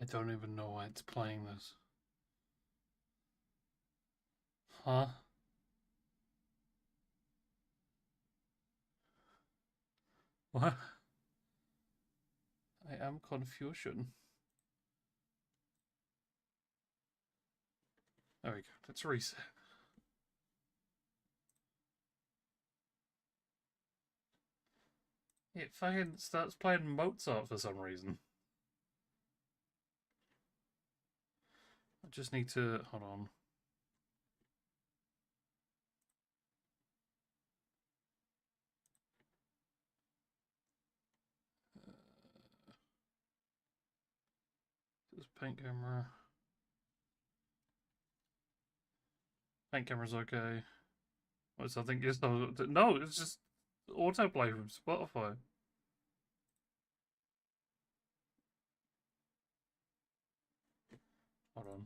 I don't even know why it's playing this. Huh? What? I am confusion. There we go. Let's reset. It fucking starts playing Mozart for some reason. I just need to... Hold on. This paint camera. Paint camera's okay. What's I think it's no, it's just autoplay from Spotify. Hold on.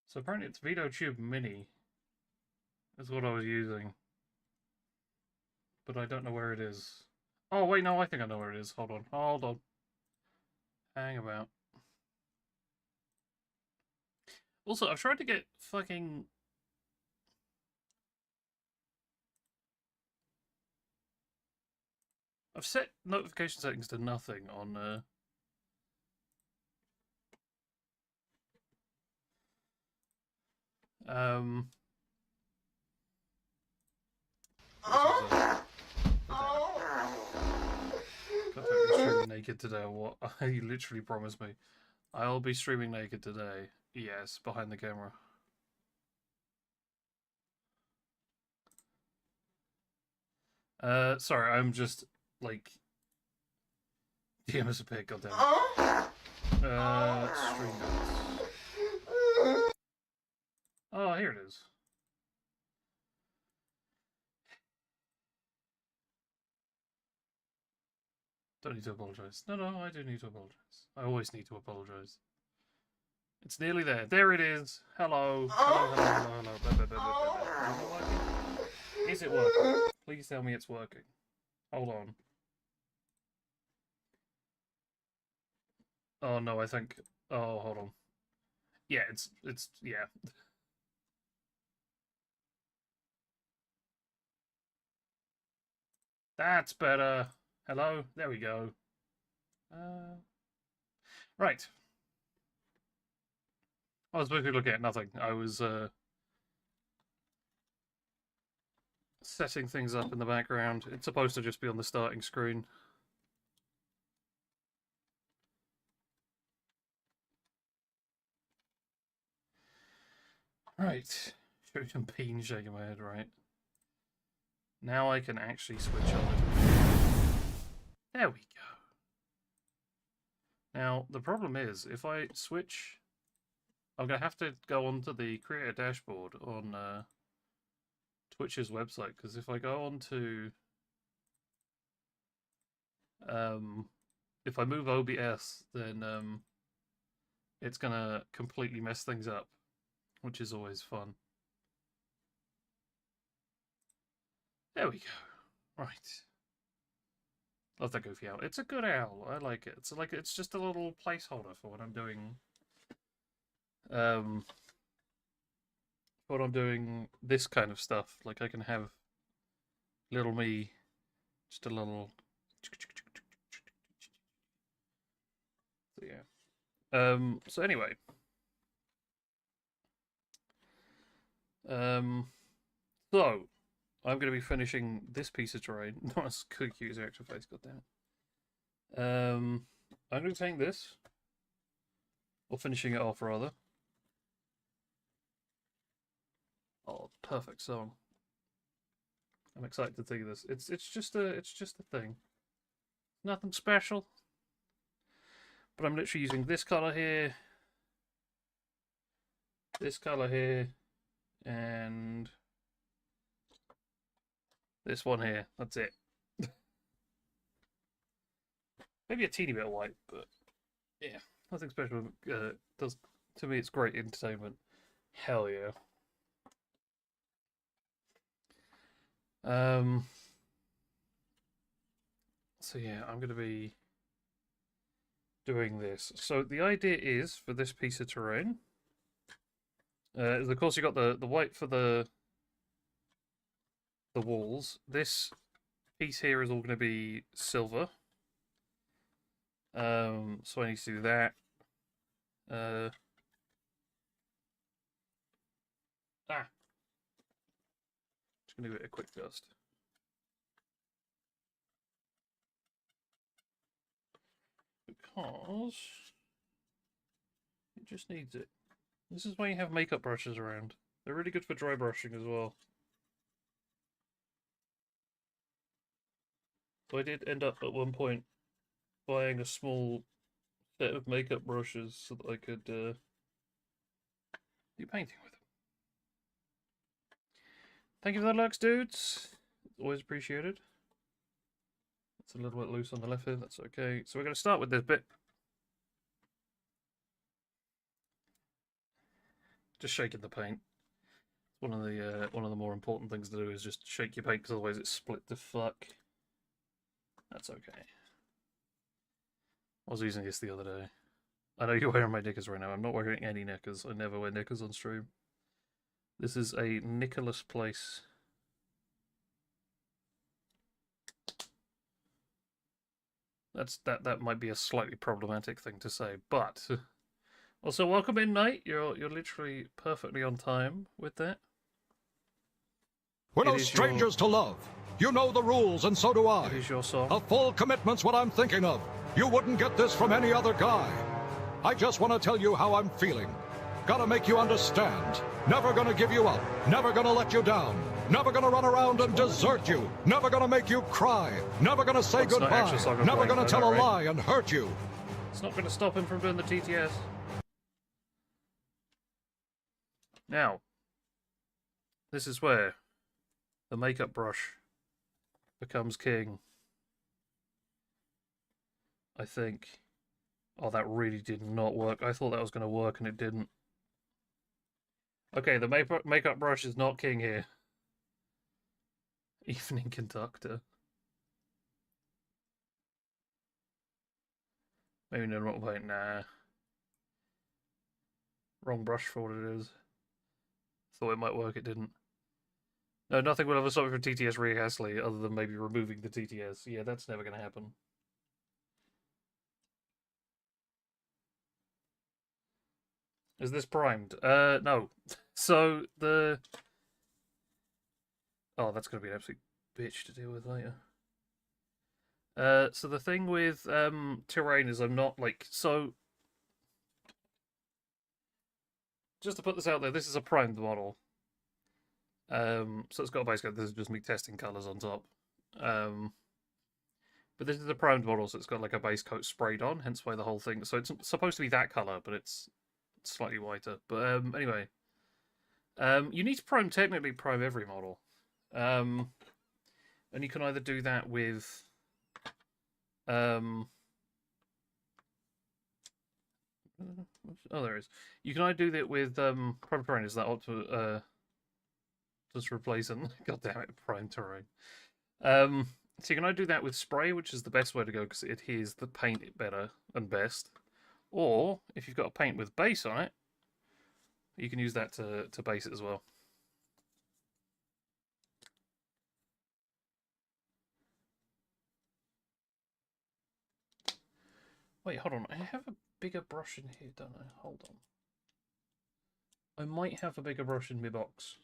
So apparently it's VideoTube Mini is what I was using. But I don't know where it is. Oh wait, no, I think I know where it is. Hold on. Hold on. Hang about. Also, I've tried to get fucking... I've set notification settings to nothing on streaming naked today or what? You literally promised me. I'll be streaming naked today. Yes, behind the camera. Sorry, I'm just like DM us a pic, goddamn. Stream notes. Oh, here it is. Don't need to apologize. No, I do need to apologize. I always need to apologize. It's nearly there. There it is. Hello. Hello. Is it working? Is it working? Please tell me it's working. Hold on. Oh no, I think... Oh, hold on. Yeah, yeah. That's better. Hello? There we go. Right. I was basically looking at nothing. I was, setting things up in the background. It's supposed to just be on the starting screen. Right. Show some pain shaking my head, right. Now I can actually switch on. There we go. Now, the problem is, if I switch... I'm going to have to go onto the creator dashboard on Twitch's website, because if I go on to... if I move OBS, then it's going to completely mess things up, which is always fun. There we go. Right. Love that goofy owl. It's a good owl. I like it. It's just a little placeholder for when I'm doing this kind of stuff. Like I can have little me, just a little. So yeah. So anyway. So I'm going to be finishing this piece of terrain. Not as cute as your actual face, goddammit. I'm going to take this, or finishing it off rather. Oh, perfect song. I'm excited to think of this. It's just a thing. Nothing special. But I'm literally using this color here, this color here, and this one here. That's it. Maybe a teeny bit of white, but yeah, nothing special. Does to me, it's great entertainment. Hell yeah. So yeah, I'm gonna be doing this. So the idea is for this piece of terrain. Of course, you got the white for the walls. This piece here is all going to be silver. So I need to do that. Just going to give it a quick dust. Because it just needs it. This is why you have makeup brushes around. They're really good for dry brushing as well. So I did end up at one point buying a small set of makeup brushes so that I could do painting with them. Thank you for the lurks, dudes. Always appreciated. It's a little bit loose on the left here, that's okay. So we're going to start with this bit. Just shaking the paint. One of the more important things to do is just shake your paint, because otherwise it's split the fuck. That's okay. I was using this the other day. I know you're wearing my knickers right now. I'm not wearing any knickers. I never wear knickers on stream. This is a Nicholas Place. That might be a slightly problematic thing to say, but also welcome in, Knight. You're literally perfectly on time with that. We're no strangers to love. You know the rules, and so do I. It is your song. A full commitment's what I'm thinking of. You wouldn't get this from any other guy. I just want to tell you how I'm feeling. Gotta make you understand. Never gonna give you up. Never gonna let you down. Never gonna run around and desert you. Never gonna make you cry. Never gonna say goodbye. Never gonna tell a lie and hurt you. It's not gonna stop him from doing the TTS. Now, this is where the makeup brush becomes king. I think. Oh, that really did not work. I thought that was going to work and it didn't. Okay, the makeup brush is not king here. Evening conductor. Maybe no normal paint. Nah. Wrong brush for what it is. Thought it might work, it didn't. No, nothing will ever stop me from TTS Ria Hasley other than maybe removing the TTS. Yeah, that's never going to happen. Is this primed? No. So the... Oh, that's going to be an absolute bitch to deal with later. So the thing with terrain is I'm not like... So... Just to put this out there, this is a primed model. So it's got a base coat. This is just me testing colours on top. But this is a primed model, so it's got like a base coat sprayed on, hence why the whole thing... So it's supposed to be that colour, but it's slightly whiter. But anyway... you need to technically prime every model. And you can either do that with... Oh, there is. You can either do that with prime terrain. Is that just replacing? God damn it, prime terrain. So you can either do that with spray, which is the best way to go because it adheres the paint better and best. Or if you've got a paint with base on it, you can use that to base it as well. Wait, hold on. I have a bigger brush in here, don't I? Hold on. I might have a bigger brush in my box.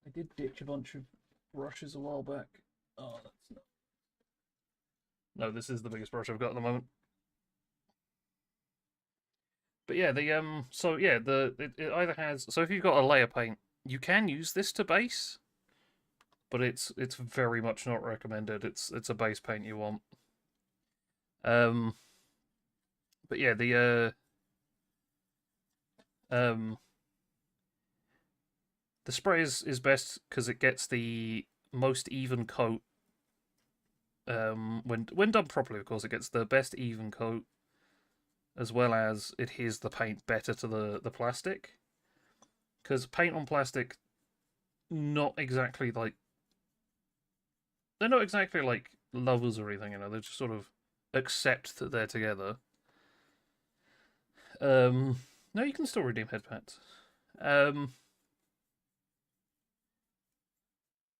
I did ditch a bunch of brushes a while back. Oh, that's not... No, this is the biggest brush I've got at the moment. But yeah, so yeah, it either has... So if you've got a layer paint, you can use this to base, but it's very much not recommended. It's a base paint you want. But yeah, the spray is best because it gets the most even coat. When done properly, of course, it gets the best even coat, as well as it adheres the paint better to the plastic. Because paint on plastic, not exactly like... They're not exactly like lovers or anything, you know. They just sort of accept that they're together. No, you can still redeem head pads. But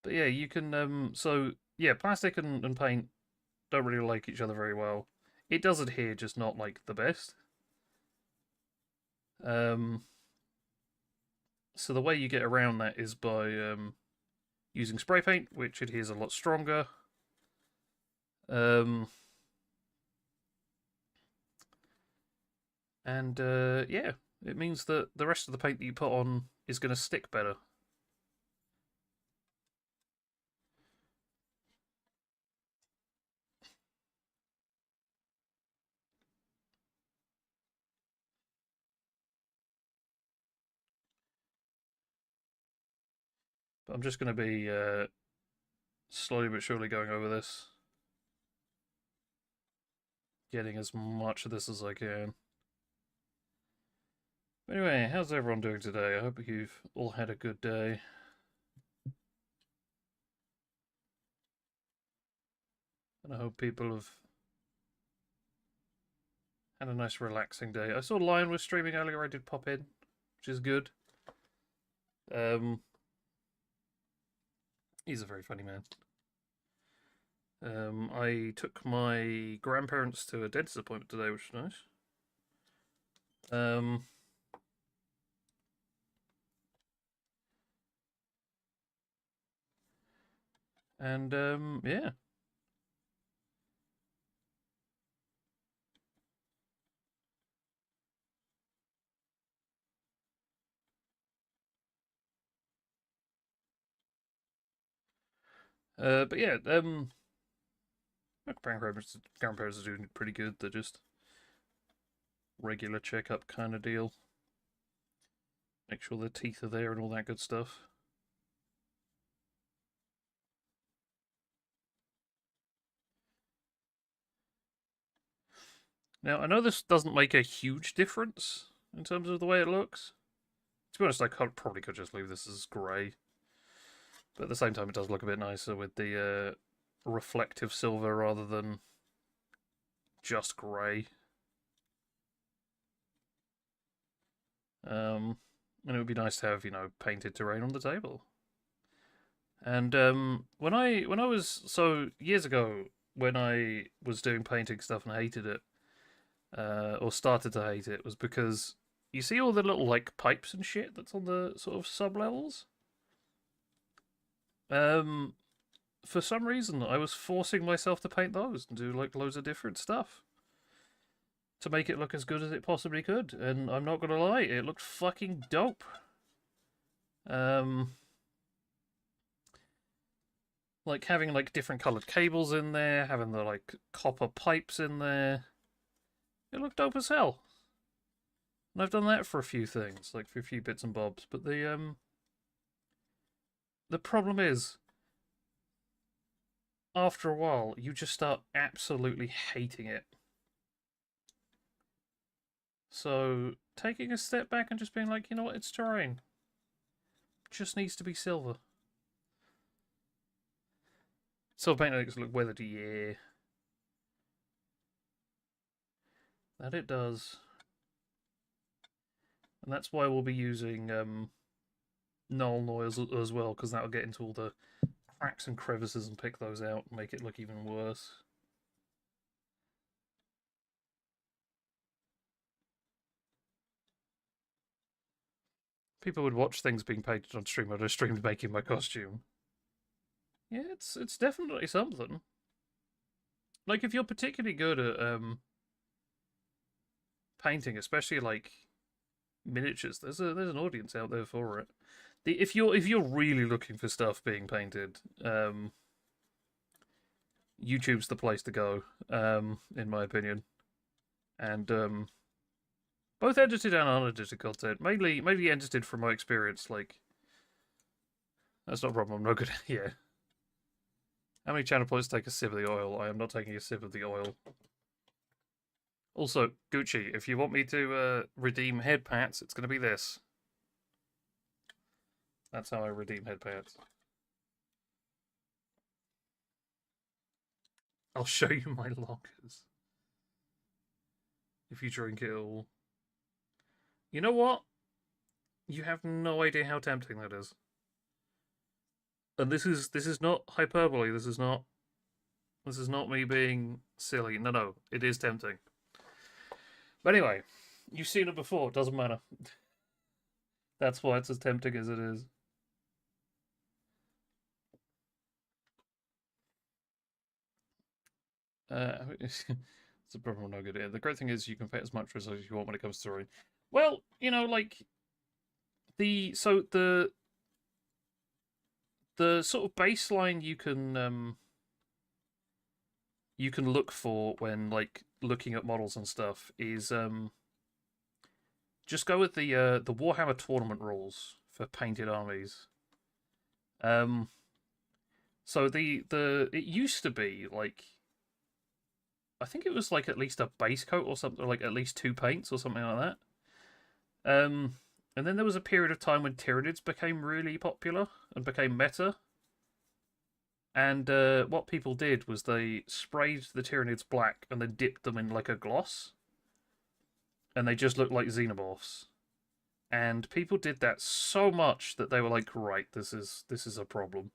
yeah, you can... So, yeah, plastic and paint don't really like each other very well. It does adhere, just not, like, the best. So the way you get around that is by using spray paint, which adheres a lot stronger. And yeah, it means that the rest of the paint that you put on is going to stick better. But I'm just going to be slowly but surely going over this. Getting as much of this as I can. Anyway, how's everyone doing today? I hope you've all had a good day. And I hope people have had a nice relaxing day. I saw Lion was streaming earlier, I did pop in, which is good. He's a very funny man. I took my grandparents to a dentist appointment today, which is nice. And yeah. But yeah, my grandparents are doing pretty good. They're just regular checkup kind of deal. Make sure their teeth are there and all that good stuff. Now, I know this doesn't make a huge difference in terms of the way it looks. To be honest, I probably could just leave this as grey. But at the same time, it does look a bit nicer with the reflective silver rather than just grey. And it would be nice to have, you know, painted terrain on the table. And when I was so years ago when I was doing painting stuff and hated it, or started to hate it, was because you see all the little like pipes and shit that's on the sort of sub levels. For some reason, I was forcing myself to paint those and do like loads of different stuff to make it look as good as it possibly could. And I'm not gonna lie, it looked fucking dope. Like having like different coloured cables in there, having the like copper pipes in there. It looked dope as hell. And I've done that for a few things, like for a few bits and bobs. But the problem is, after a while, you just start absolutely hating it. So taking a step back and just being like, you know what, it's terrain. Just needs to be silver. Silver paint makes it look weathered, yeah. That it does. And that's why we'll be using null noise as well, because that'll get into all the cracks and crevices and pick those out and make it look even worse. People would watch things being painted on stream. I'd have streamed making my costume. Yeah, it's definitely something. Like, if you're particularly good at painting, especially like miniatures, there's an audience out there for it. If you're really looking for stuff being painted, YouTube's the place to go, in my opinion. And both edited and unedited content, mainly edited from my experience. Like, that's not a problem. I'm not good. Yeah. How many channel points take a sip of the oil? I am not taking a sip of the oil. Also, Gucci, if you want me to redeem head pats, it's going to be this. That's how I redeem head pats. I'll show you my lockers. If you drink it all. You know what? You have no idea how tempting that is. And this is not hyperbole. This is not me being silly. No, it is tempting. But anyway, you've seen it before. It doesn't matter. That's why it's as tempting as it is. It's a problem. No good here. The great thing is you can pay as much as you want when it comes to story. Well, you know, like the sort of baseline you can look for when like looking at models and stuff is just go with the Warhammer tournament rules for painted armies. So it used to be like, I think it was like at least a base coat or something, or like at least 2 paints or something like that. And then there was a period of time when Tyranids became really popular and became meta. And what people did was they sprayed the Tyranids black and then dipped them in like a gloss. And they just looked like xenomorphs. And people did that so much that they were like, right, this is a problem.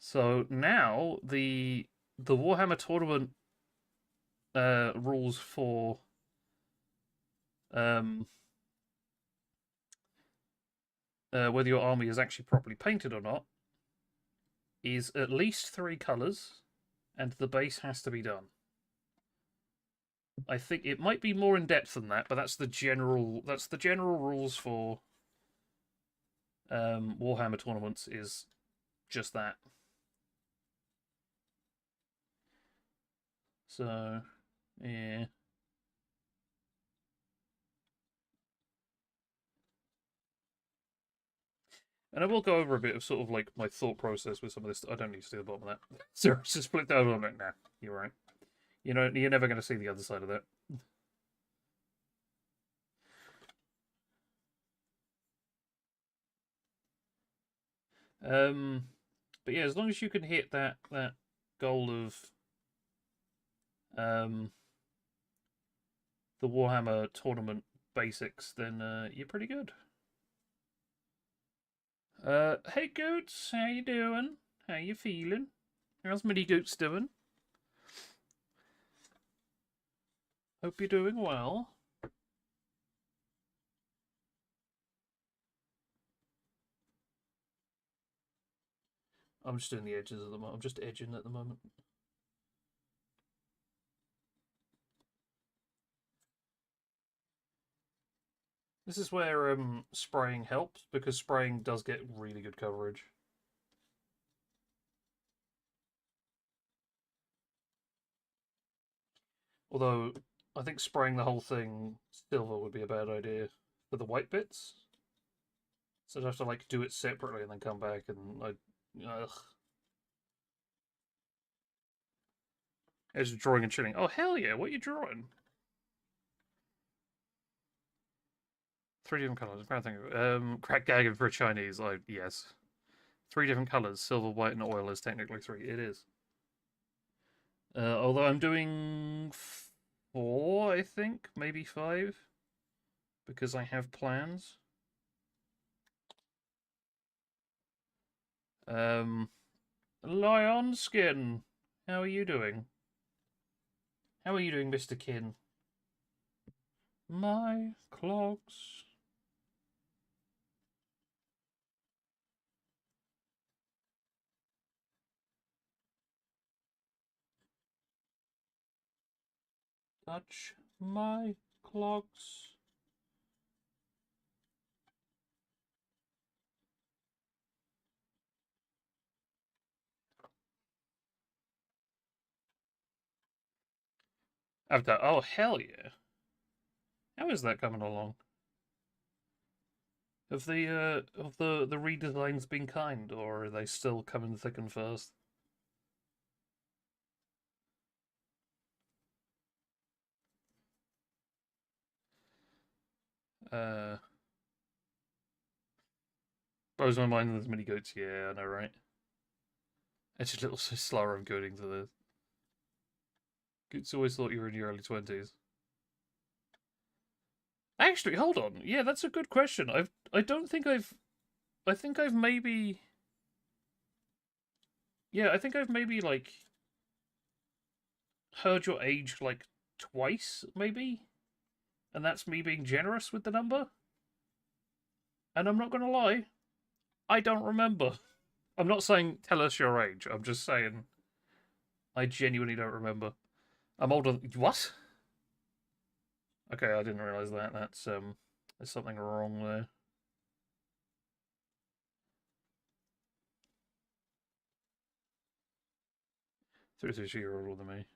So now the Warhammer tournament rules for whether your army is actually properly painted or not is at least 3 colours, and the base has to be done. I think it might be more in depth than that, but that's the general rules for Warhammer tournaments, is just that. So, yeah. And I will go over a bit of sort of like my thought process with some of this. I don't need to do the bottom of that. So just split down on it now. You're right. You know, you're never going to see the other side of that. But yeah, as long as you can hit that goal of the Warhammer tournament basics, then you're pretty good. Hey Goots, how you doing? How you feeling? How's Mini Goots doing? Hope you're doing well. I'm just doing the edges at the moment. I'm just edging at the moment. This is where spraying helps, because spraying does get really good coverage. Although, I think spraying the whole thing silver would be a bad idea for the white bits. So I'd have to like do it separately and then come back and ugh. As drawing and chilling. Oh hell yeah! What are you drawing? 3 different colours. I'm trying to think of crack gagging for a Chinese. Yes. 3 different colours. Silver, white, and oil is technically 3. It is. Although I'm doing 4, I think, maybe 5, because I have plans. Lion Skin, how are you doing? How are you doing, Mr. Kin? My clogs. Touch my clogs. After, oh hell yeah! How is that coming along? Have the redesigns been kind, or are they still coming thick and fast? Blows my mind there's mini goats. Yeah, I know, right? It's just a little so slower of going to the. Goots always thought you were in your early 20s. Actually, hold on. Yeah, that's a good question. I don't think I've. I think I've maybe. Yeah, I think I've maybe like heard your age like twice, maybe, and that's me being generous with the number. And I'm not gonna lie, I don't remember. I'm not saying tell us your age. I'm just saying I genuinely don't remember. I'm older. What? Okay, I didn't realize that. There's something wrong there. 33-year older than me.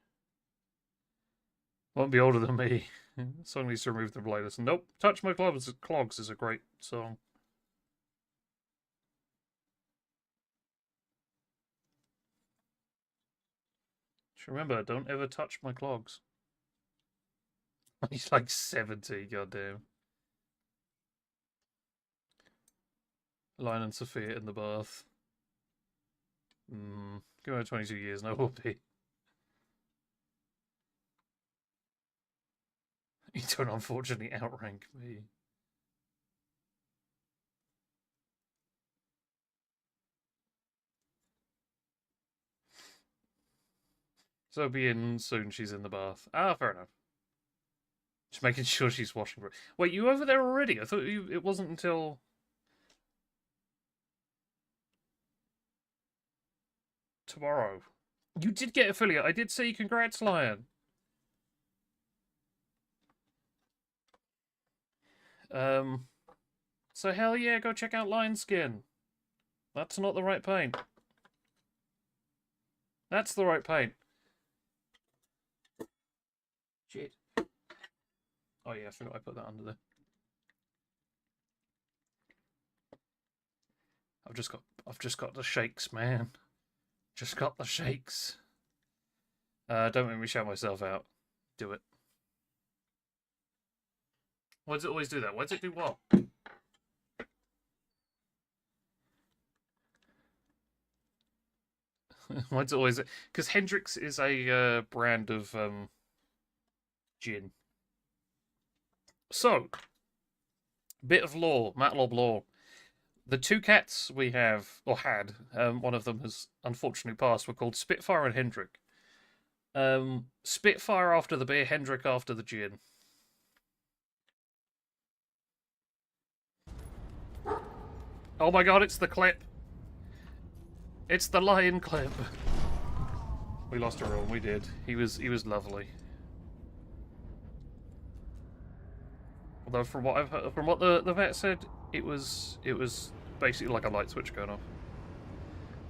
Won't be older than me. Song needs to remove the playlist. Nope. Touch My Clogs is a great song. Just remember, don't ever touch my clogs. He's like 70, goddamn. Lion and Sophia in the bath. Give her 22 years, no whoopee. You don't unfortunately outrank me. So be in soon, she's in the bath. Ah, fair enough. Just making sure she's washing. Wait, you over there already? I thought it wasn't until... tomorrow. You did get affiliate. I did say congrats, Lion. So hell yeah, go check out Lion Skin. That's not the right paint. That's the right paint. Shit. Oh yeah, I forgot I put that under there. I've just got the shakes, man. Just got the shakes. Don't make me shout myself out. Do it. Why does it always do that? Why does it do what? Why does it always... Because Hendrick's is a brand of gin. So, bit of lore, Matlob lore. The two cats we have, or had, one of them has unfortunately passed, were called Spitfire and Hendrick. Spitfire after the beer, Hendrick after the gin. Oh my god, it's the clip. It's the lion clip. We lost a room, we did. He was lovely. Although from what I've heard, from what the vet said, it was basically like a light switch going off.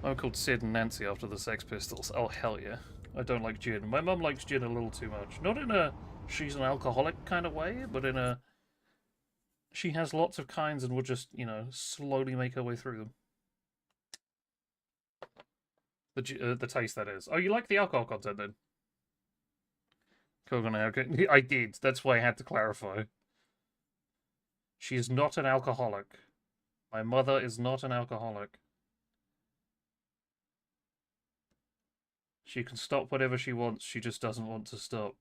I'm called Sid and Nancy after the Sex Pistols. Oh hell yeah. I don't like gin. My mum likes gin a little too much. Not in a she's an alcoholic kind of way, but in a she has lots of kinds and will just, you know, slowly make her way through them. The taste, that is. Oh, you like the alcohol content then? Okay. I did. That's why I had to clarify. She is not an alcoholic. My mother is not an alcoholic. She can stop whatever she wants. She just doesn't want to stop.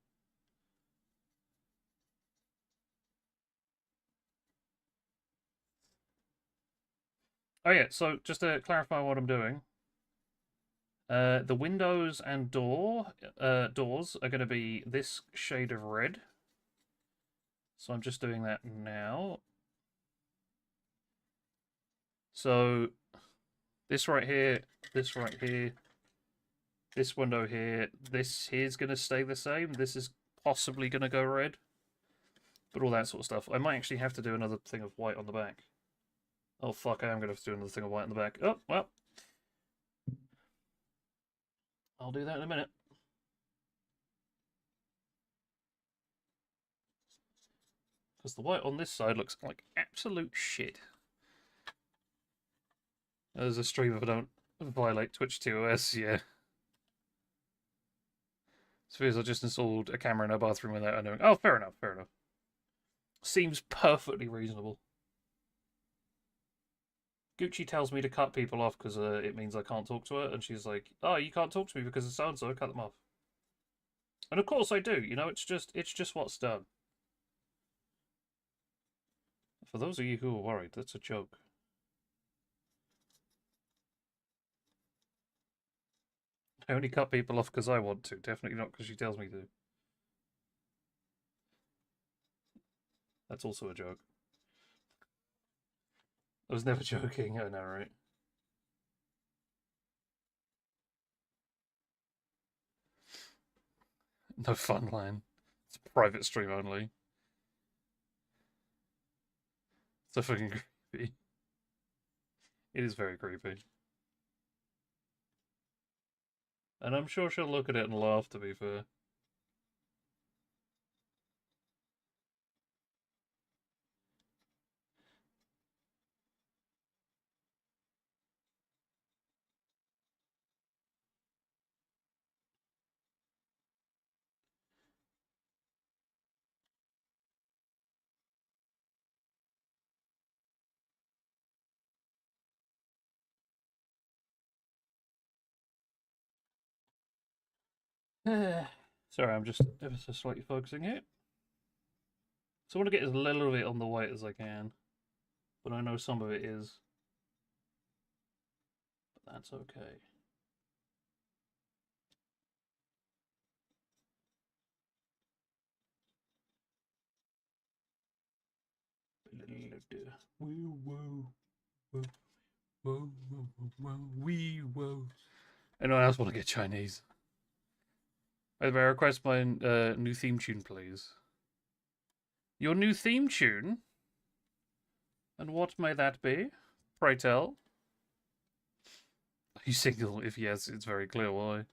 Oh yeah, so just to clarify what I'm doing. The windows and doors are going to be this shade of red. So I'm just doing that now. So this right here, this right here, this window here, this here's going to stay the same. This is possibly going to go red. But all that sort of stuff. I might actually have to do another thing of white on the back. Oh fuck, I am going to have to do another thing of white on the back. Oh, well. I'll do that in a minute. Because the white on this side looks like absolute shit. There's a stream if I don't violate Twitch TOS, yeah. Suppose I just installed a camera in our bathroom without knowing. Oh, fair enough, fair enough. Seems perfectly reasonable. Gucci tells me to cut people off because it means I can't talk to her, and she's like, "Oh, you can't talk to me because of so-and-so, cut them off." And of course I do, you know, it's just what's done. For those of you who are worried, that's a joke. I only cut people off because I want to, definitely not because she tells me to. That's also a joke. I was never joking, I know, right? No fun line. It's a private stream only. So fucking creepy. It is very creepy. And I'm sure she'll look at it and laugh, to be fair. Sorry, I'm just ever so slightly focusing here. So I want to get as little of it on the white as I can. But I know some of it is. But that's okay. Anyone else want to get Chinese? May I request my new theme tune, please? Your new theme tune? And what may that be? Pray tell. Are you single? If yes, it's very clear why.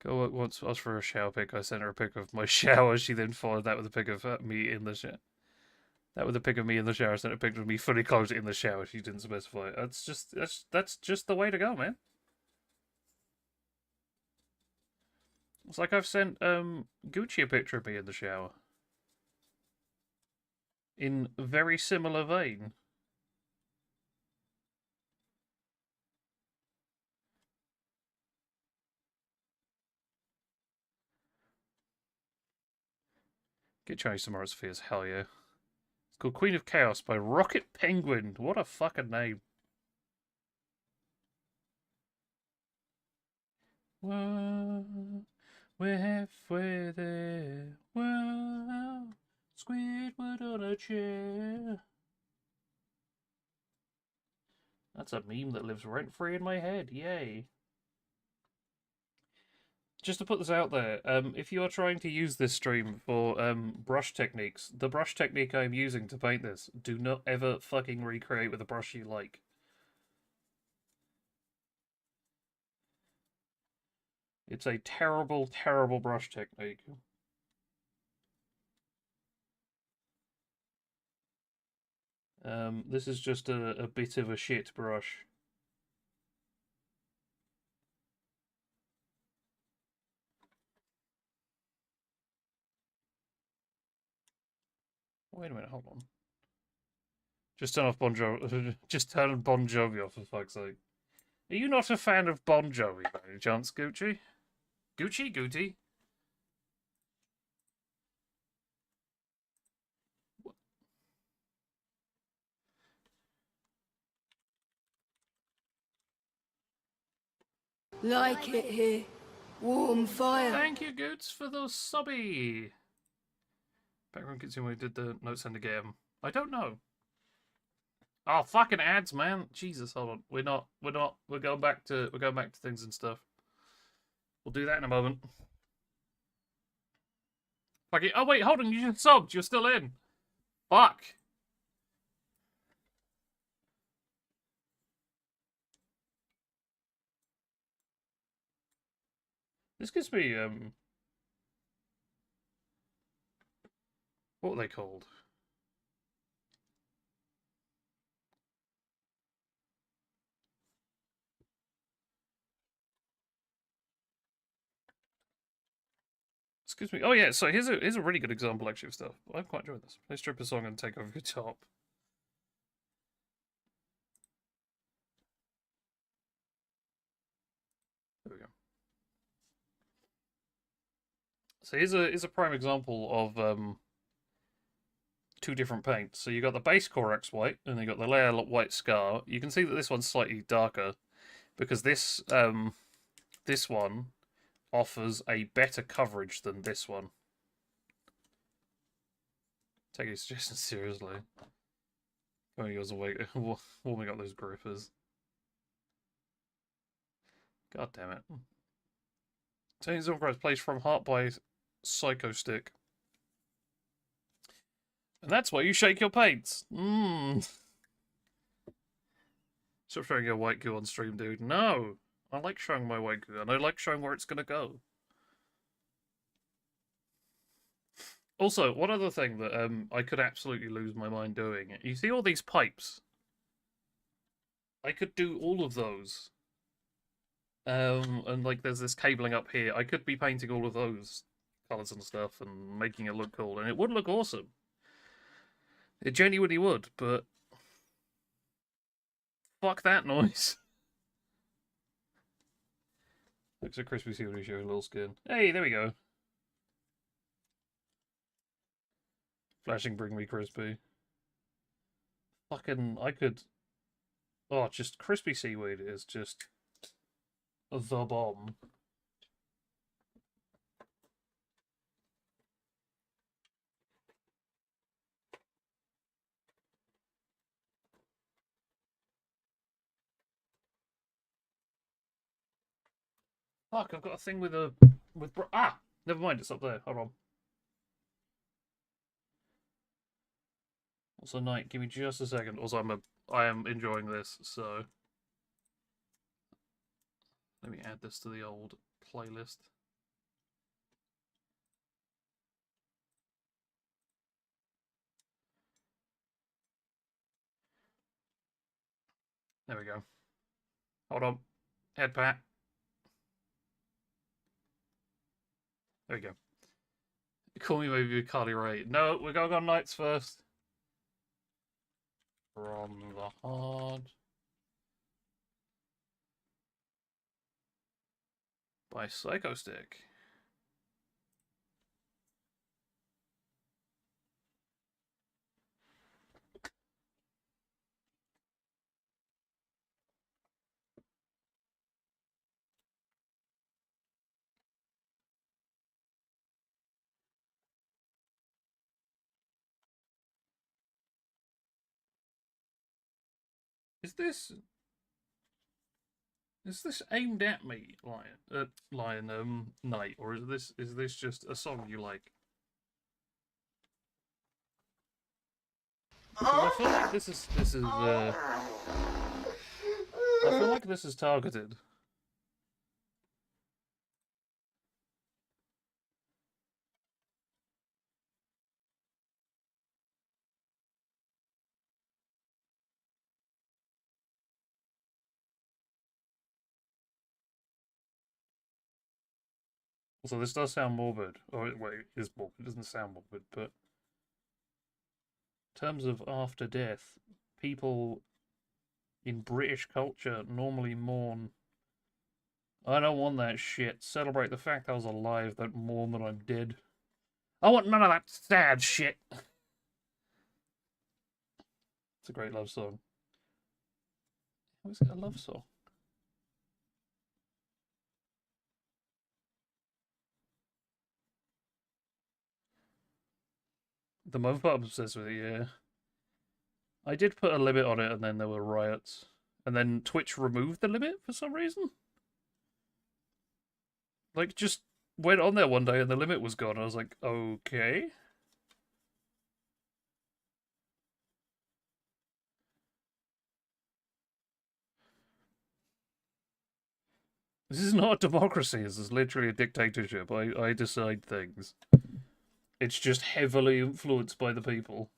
Go once asked for a shower pic. I sent her a pic of my shower. She then followed that with a pic of me in the shower. That with a pic of me in the shower, sent a picture of me fully clothed in the shower. She didn't specify. That's just the way to go, man. It's like I've sent Gucci a picture of me in the shower. In very similar vein. Get Chinese tomorrow's fears, hell yeah. It's called Queen of Chaos by Rocket Penguin. What a fucking name. Whoa, we're halfway there. Whoa, Squidward on a chair. That's a meme that lives rent-free in my head. Yay. Just to put this out there, if you are trying to use this stream for brush techniques, the brush technique I'm using to paint this, do not ever fucking recreate with a brush you like. It's a terrible, terrible brush technique. This is just a bit of a shit brush. Wait a minute, hold on. Just turn off Bon Jovi. Just turn Bon Jovi off, for fuck's sake. Are you not a fan of Bon Jovi, by any chance, Gucci? Gucci? Like it here. Warm fire. Thank you, Goots, for the subby. Background consumer did the note send again. I don't know. Oh, fucking ads, man. Jesus, hold on. We're going back to things and stuff. We'll do that in a moment. Fucking, oh wait, hold on, you just subbed. You're still in. Fuck. This gives me, what are they called? Excuse me. Oh yeah, so here's a really good example actually of stuff. I'm quite enjoying this. Play strip a song and take over your top. There we go. So here's a prime example of two different paints. So you got the base Corax white, and you got the layer white scar. You can see that this one's slightly darker because this one offers a better coverage than this one. Take your suggestions seriously. Oh, yours away, warming up those grippers. God damn it. Tony Zilver's plays From Heart by Psycho Stick. And that's why you shake your paints. Stop showing your white goo on stream, dude. No! I like showing my white goo, and I like showing where it's gonna go. Also, one other thing that I could absolutely lose my mind doing. You see all these pipes? I could do all of those. And like there's this cabling up here. I could be painting all of those colours and stuff and making it look cool, and it would look awesome. It genuinely would, but fuck that noise. Looks like Crispy Seaweed showing a little skin. Hey, there we go. Flashing, bring me Crispy. Fucking, I could... Oh, just Crispy Seaweed is just the bomb. Fuck, I've got a thing with ah! Never mind, it's up there. Hold on. Also, Night, give me just a second. Also, I am enjoying this, so let me add this to the old playlist. There we go. Hold on. Head pat. There we go. Call me maybe Carly Rae. No, we're going on Knights first. From the Hard. By Psychostick. Is this aimed at me, Knight, or is this just a song you like? 'Cause I feel like this is I feel like this is targeted. Also, this does sound morbid. Or wait, it is morbid. It doesn't sound morbid, but in terms of after death, people in British culture normally mourn. I don't want that shit. Celebrate the fact I was alive, don't mourn that I'm dead. I want none of that sad shit. It's a great love song. How is it a love song? The mother part I'm obsessed with it, yeah. I did put a limit on it and then there were riots. And then Twitch removed the limit for some reason. Like, just went on there one day and the limit was gone. I was like, okay. This is not a democracy. This is literally a dictatorship. I decide things. It's just heavily influenced by the people.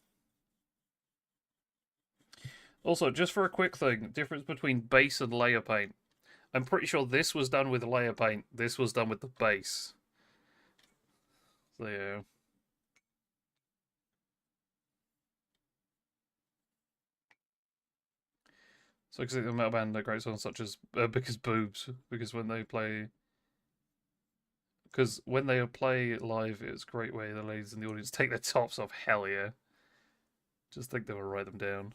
Also, just for a quick thing, difference between base and layer paint. I'm pretty sure this was done with layer paint. This was done with the base. So, yeah. So, because the metal band are great songs such as because boobs, because when they play live, it's a great way the ladies in the audience take their tops off. Hell yeah! Just think they will write them down.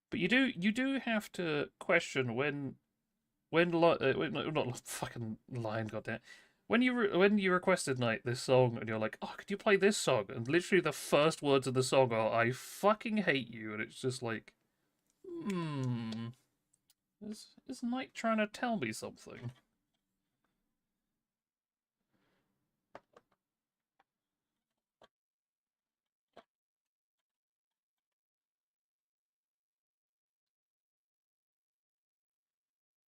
But you do have to question when not fucking Lion, goddamn. When you requested Night this song and you're like, oh, could you play this song? And literally the first words of the song are, I fucking hate you, and it's just like, is Night trying to tell me something?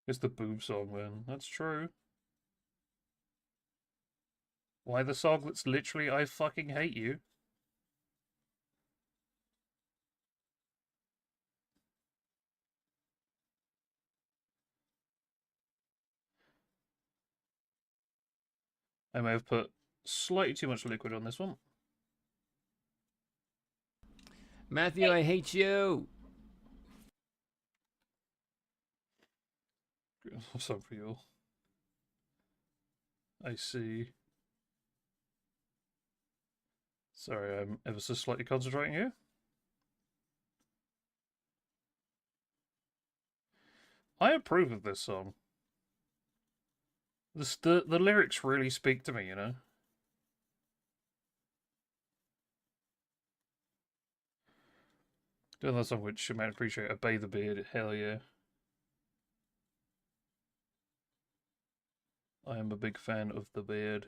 It's the boob song, then. That's true. Why the song that's literally I fucking hate you? I may have put slightly too much liquid on this one. Matthew, I hate you. Song for you. I see. Sorry, I'm ever so slightly concentrating here. I approve of this song. The lyrics really speak to me, you know? Doing that song which you might appreciate, Obey the Beard, hell yeah. I am a big fan of the beard.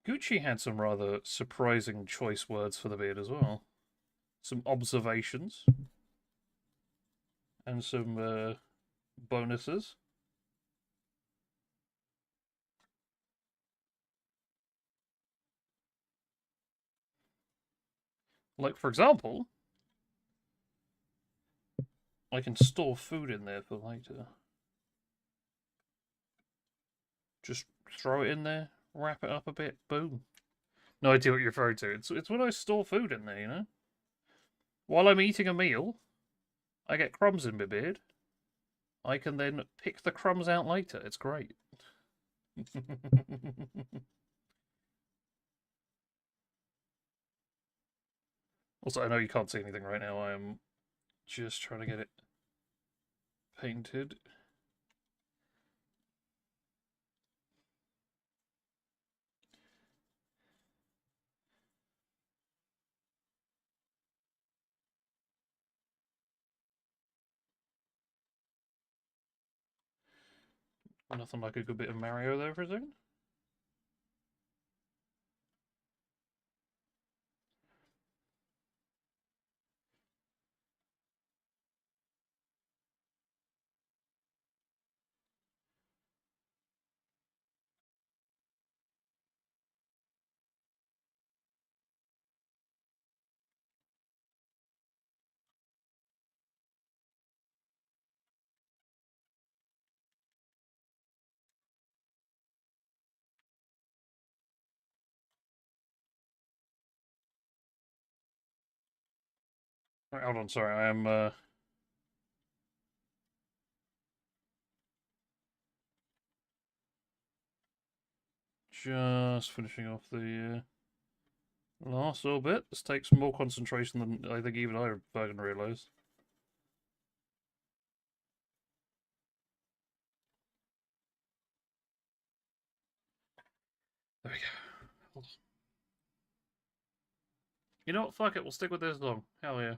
Gucci had some rather surprising choice words for the beard as well. Some observations. And some bonuses. Like, for example, I can store food in there for later. Just throw it in there, wrap it up a bit, boom. No idea what you're referring to. It's when I store food in there, you know? While I'm eating a meal, I get crumbs in my beard. I can then pick the crumbs out later. It's great. Also, I know you can't see anything right now. I am just trying to get it painted. Nothing like a good bit of Mario there for a second. Right, hold on, sorry, I am just finishing off the last little bit. This takes more concentration than I think even I fucking realised. There we go. You know what? Fuck it. We'll stick with this long. Hell yeah.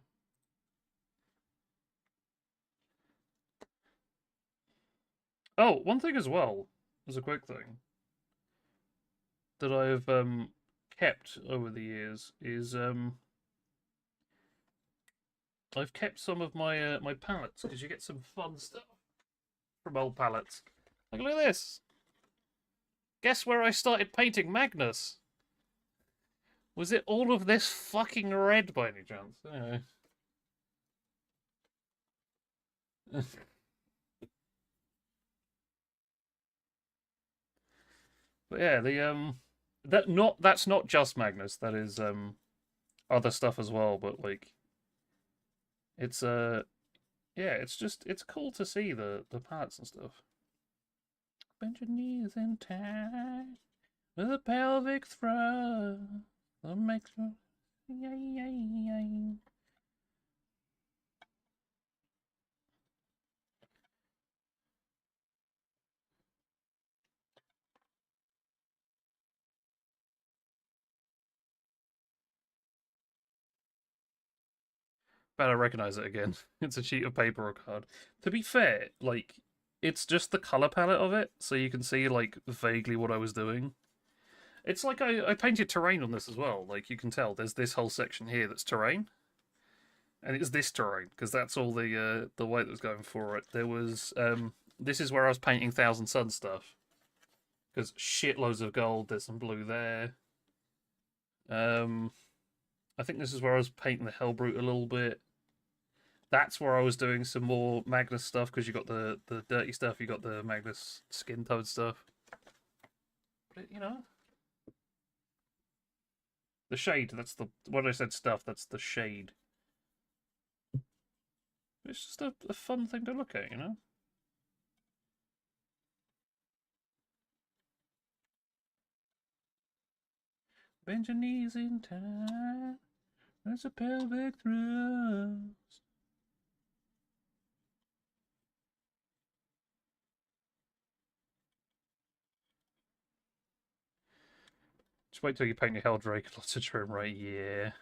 Oh, one thing as well, as a quick thing, that I've kept over the years is I've kept some of my my palettes because you get some fun stuff from old palettes. Like, look at this. Guess where I started painting Magnus? Was it all of this fucking red by any chance? Anyway. But yeah, the that's not just Magnus. That is other stuff as well. But like, it's yeah, it's cool to see the parts and stuff. Bend your knees in time with a pelvic thrust that makes you. Better recognize it again. It's a sheet of paper or card. To be fair, like, it's just the color palette of it, so you can see like vaguely what I was doing. It's like I painted terrain on this as well. Like, you can tell there's this whole section here that's terrain, and it's this terrain because that's all the white that was going for it. There was this is where I was painting Thousand Suns stuff because shitloads of gold. There's some blue there. I think this is where I was painting the Hellbrute a little bit. That's where I was doing some more Magnus stuff because you got the dirty stuff, you got the Magnus skin tone stuff. But you know, the shade. That's the when I said stuff. That's the shade. It's just a fun thing to look at, you know. Bend your knees in time. There's a pelvic thrust. Just wait till you paint your Helldrake. Lots of trim, right? Yeah.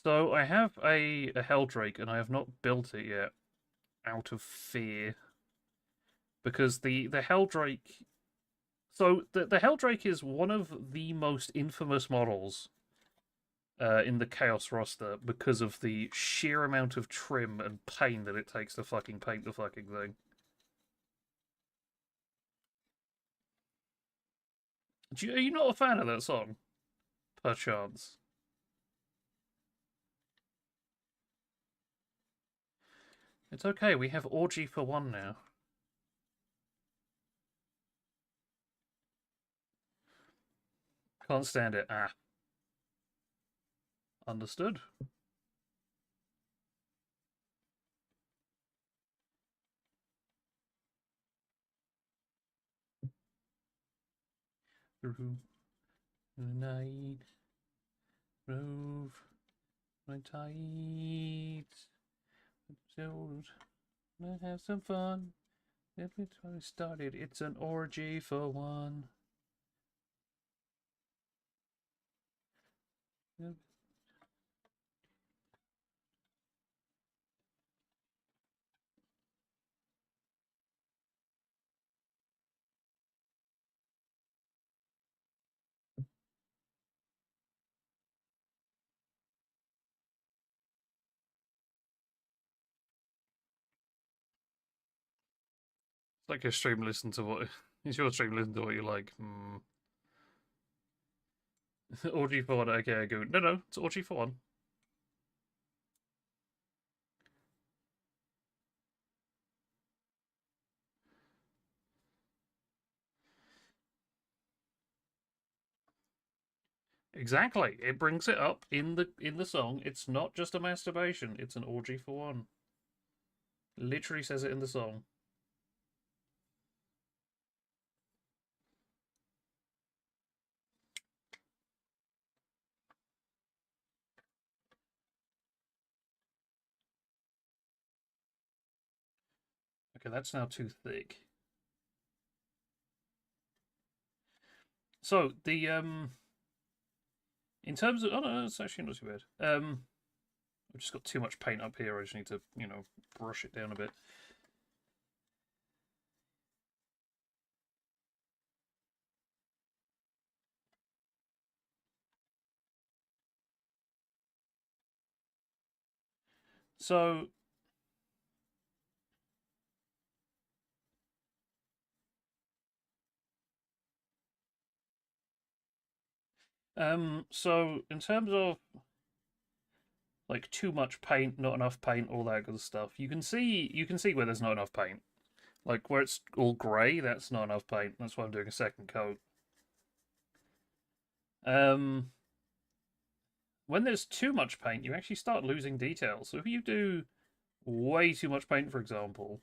So I have a Helldrake, and I have not built it yet, out of fear, because the Helldrake. So the Helldrake is one of the most infamous models in the Chaos roster because of the sheer amount of trim and pain that it takes to fucking paint the fucking thing. Are you not a fan of that song? Perchance. It's okay, we have Orgy for One now. Can't stand it. Ah. Understood. Through the night, rove my tides, let's have some fun. If it's already started, it's an orgy for one. Yep. It's like your stream, listen to what... It's your stream, listen to what you like. Orgy for one, okay, I go. No, it's orgy for one. Exactly. It brings it up in the song. It's not just a masturbation, it's an orgy for one. Literally says it in the song. Okay, that's now too thick. So the in terms of, oh no, it's actually not too bad. I've just got too much paint up here. I just need to, brush it down a bit. So so in terms of like too much paint, not enough paint, all that good stuff, you can see where there's not enough paint. Like where it's all grey, that's not enough paint. That's why I'm doing a second coat. When there's too much paint, you actually start losing details. So if you do way too much paint, for example,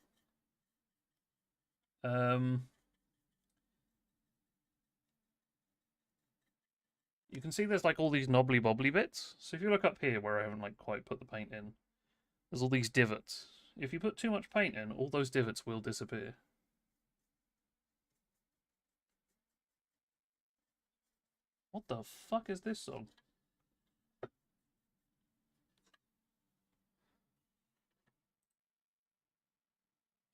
you can see there's like all these knobbly bobbly bits. So if you look up here where I haven't like quite put the paint in, there's all these divots. If you put too much paint in, all those divots will disappear. What the fuck is this song?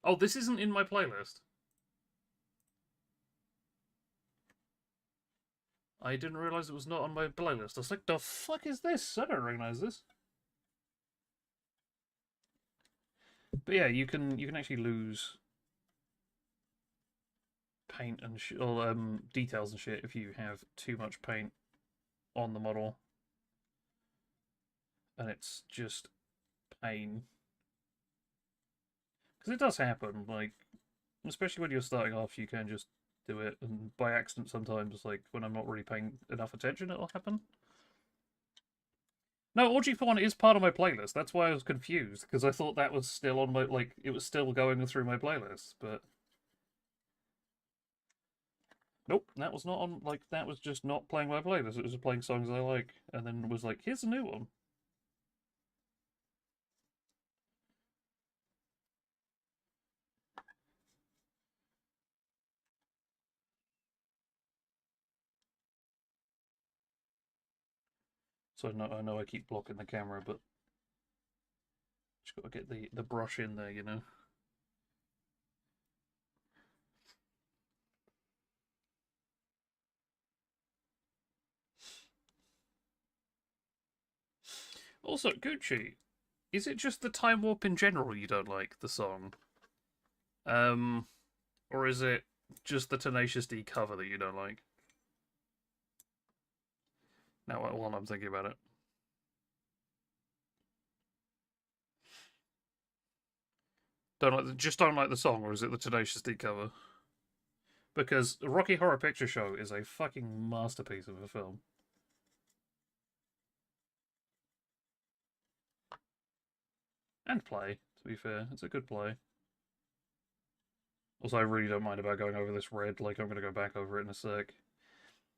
Oh, this isn't in my playlist. I didn't realize it was not on my playlist. I was like, the fuck is this? I don't recognize this. But yeah, you can actually lose paint and or details and shit if you have too much paint on the model, and it's just pain. Because it does happen, like, especially when you're starting off, you can just do it, and by accident sometimes, like, when I'm not really paying enough attention, it'll happen. No, Orgy for One is part of my playlist. That's why I was confused, because I thought that was still on my, like, it was still going through my playlist, but... Nope, that was not on, like, that was just not playing my playlist. It was just playing songs I like, and then it was like, here's a new one. So I know I keep blocking the camera, but just got to get the brush in there, you know. Also, Gucci, is it just the Time Warp in general you don't like, the song? Or is it just the Tenacious D cover that you don't like? Now, while I'm thinking about it. Don't like the song, or is it the Tenacious D cover? Because Rocky Horror Picture Show is a fucking masterpiece of a film. And play, to be fair. It's a good play. Also, I really don't mind about going over this red, like I'm going to go back over it in a sec.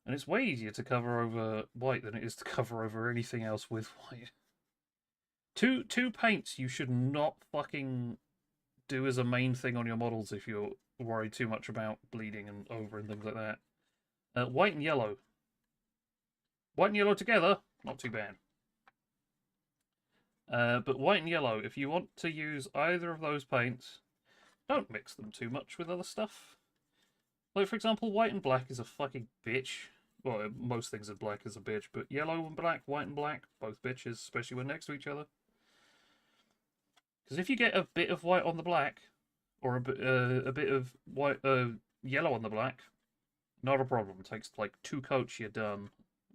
And it's way easier to cover over white than it is to cover over anything else with white. Two paints you should not fucking do as a main thing on your models if you're worried too much about bleeding and over and things like that. White and yellow. White and yellow together, not too bad. But white and yellow, if you want to use either of those paints, don't mix them too much with other stuff. Like, for example, white and black is a fucking bitch. Well, most things in black is a bitch, but yellow and black, white and black, both bitches, especially when next to each other. Because if you get a bit of white on the black, or a bit of white, yellow on the black, not a problem. It takes like 2 coats, you're done.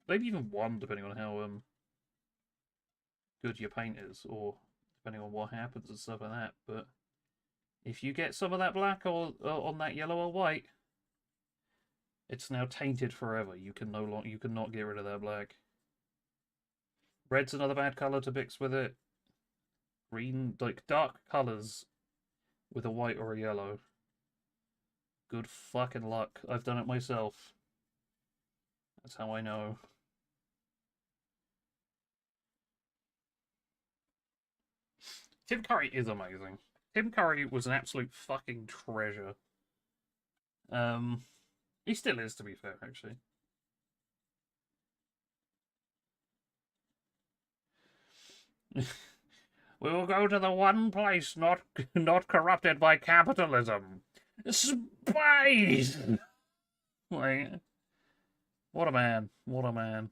Maybe even 1, depending on how good your paint is, or depending on what happens and stuff like that. But if you get some of that black or on that yellow or white, it's now tainted forever. You cannot get rid of that black. Red's another bad color to mix with it. Green, like dark colors with a white or a yellow. Good fucking luck. I've done it myself. That's how I know. Tim Curry is amazing. Tim Curry was an absolute fucking treasure. He still is, to be fair, actually. We will go to the one place not corrupted by capitalism. Spies! Like, what a man. What a man.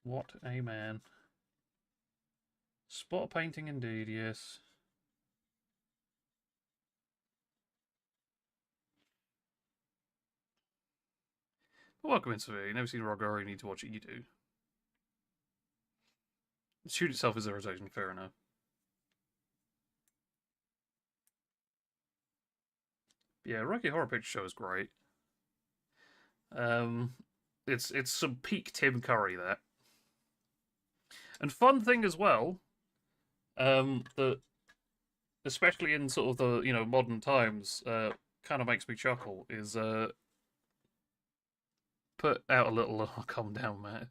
What a man. Spot painting indeed, yes. Welcome in, Severe. You've never seen Rogaro, you need to watch it, you do. The shoot itself is irritating, fair enough. Yeah, Rocky Horror Picture Show is great. It's some peak Tim Curry, that. And fun thing as well, that especially in sort of the, modern times, kind of makes me chuckle, is put out a little calm down, Matt.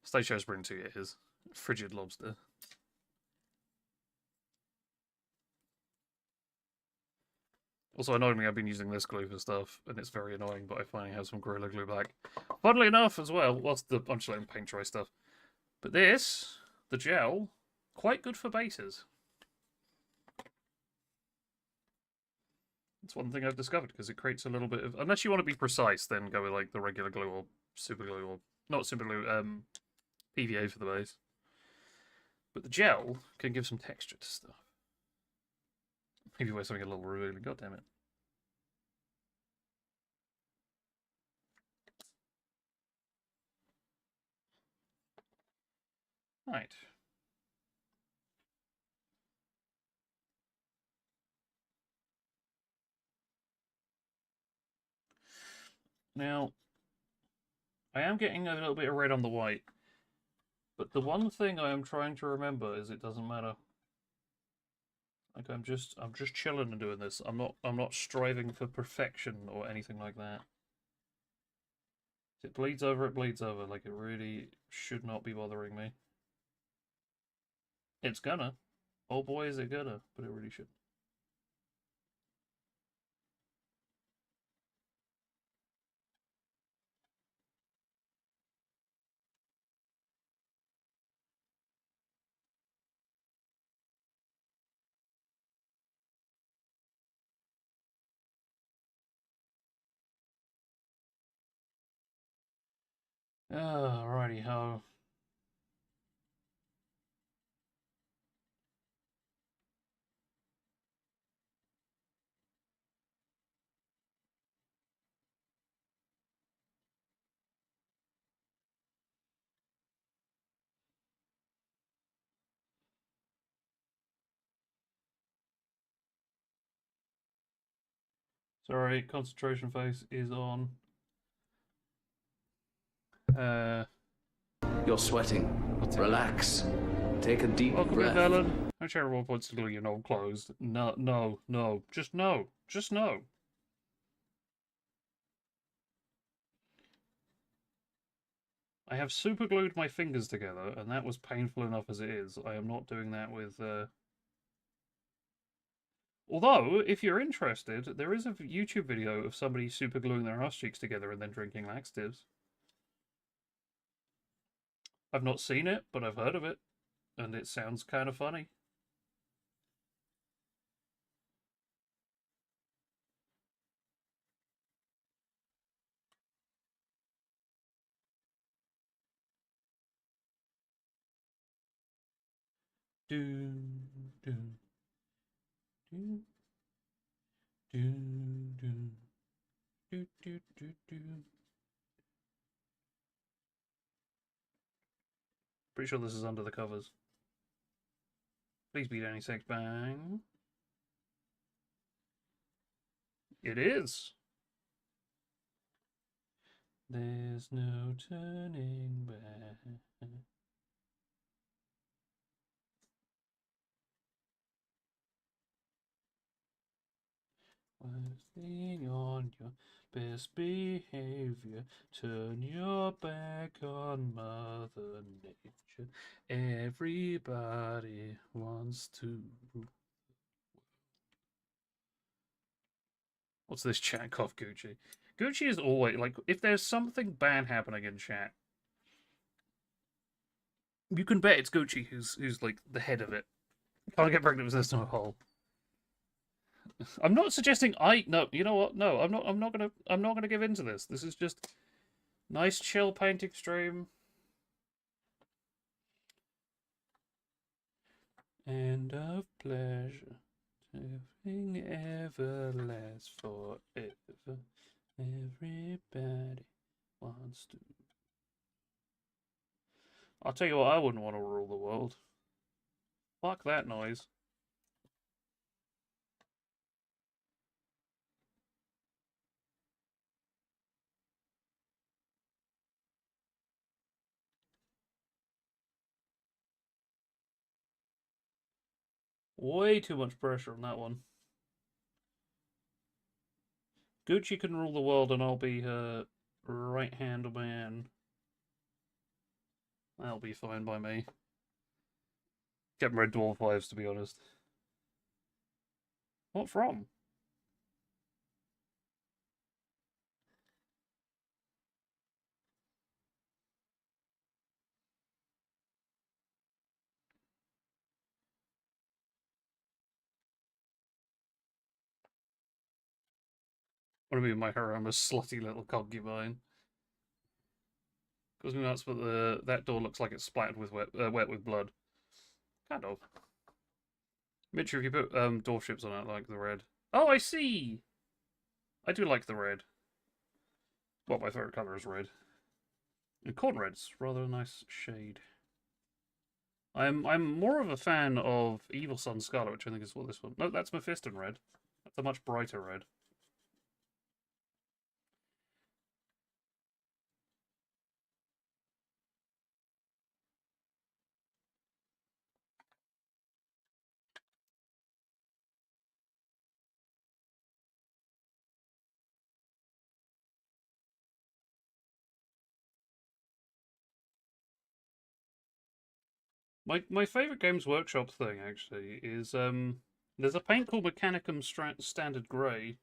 Stage show's bring 2 years. Frigid Lobster. Also, annoyingly, I've been using this glue for stuff, and it's very annoying, but I finally have some Gorilla Glue back. Funnily enough, as well, I'm just letting paint dry stuff. But this, the gel, quite good for bases. It's one thing I've discovered, because it creates a little bit of... Unless you want to be precise, then go with, like, the regular glue or super glue, or... Not super glue, PVA for the base. But the gel can give some texture to stuff. Maybe wear something a little revealing, god damn it. Right. Now, I am getting a little bit of red on the white, but the one thing I am trying to remember is it doesn't matter. Like I'm just chilling and doing this. I'm not striving for perfection or anything like that. If it bleeds over, it bleeds over. Like it really should not be bothering me. It's gonna. Oh boy, is it gonna, but it really should. Righty ho. Sorry, concentration face is on. You're sweating. Relax. Take a deep Welcome, breath. Ellen. I'm sure everyone wants to do your knob closed. No, no, no. Just no. Just no. I have super glued my fingers together, and that was painful enough as it is. I am not doing that with... Although, if you're interested, there is a YouTube video of somebody super gluing their ass cheeks together and then drinking laxatives. I've not seen it, but I've heard of it, and it sounds kind of funny. Do, do, do, do, do, do, do, do, do. Pretty sure this is under the covers. Please be Danny Sex Bang. It is. There's no turning back. Worst thing on your best behavior. Turn your back on Mother Nature. Everybody wants to rule. What's this chat cough, Gucci? Gucci is always like, if there's something bad happening in chat, you can bet it's Gucci who's like the head of it. Can't get pregnant with this no hole. I'm not suggesting no, you know what? No, I'm not gonna give in to this. This is just nice chill painting stream. End of pleasure. Nothing ever lasts forever. Everybody wants to. I'll tell you what, I wouldn't want to rule the world. Fuck that noise. Way too much pressure on that one. Gucci can rule the world and I'll be her right-hand man. That'll be fine by me. Get Red Dwarf vibes, to be honest. What from? What do you mean, my harem is slutty little concubine? Because me nuts, but that door looks like it's splattered with wet with blood. Kind of. Mitch, if you put dwarf ships on it, like the red. Oh, I see! I do like the red. Well, my favourite colour is red. And corn red's rather a nice shade. I'm more of a fan of Evil Sun Scarlet, which I think is what this one. No, that's Mephiston red. That's a much brighter red. My favourite Games Workshop thing, actually, is there's a paint called Mechanicum Standard Grey.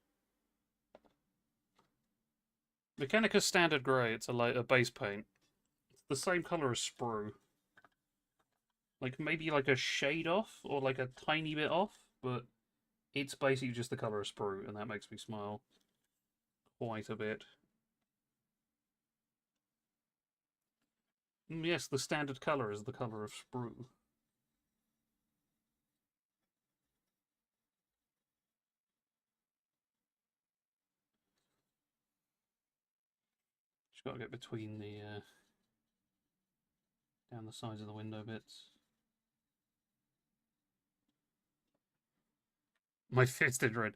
Mechanicus Standard Grey, it's a base paint. It's the same colour as Sprue. Like, maybe like a shade off, or like a tiny bit off, but it's basically just the colour of Sprue, and that makes me smile quite a bit. Yes, the standard colour is the colour of Sprue. Just got to get between the down the sides of the window bits. My fisted red.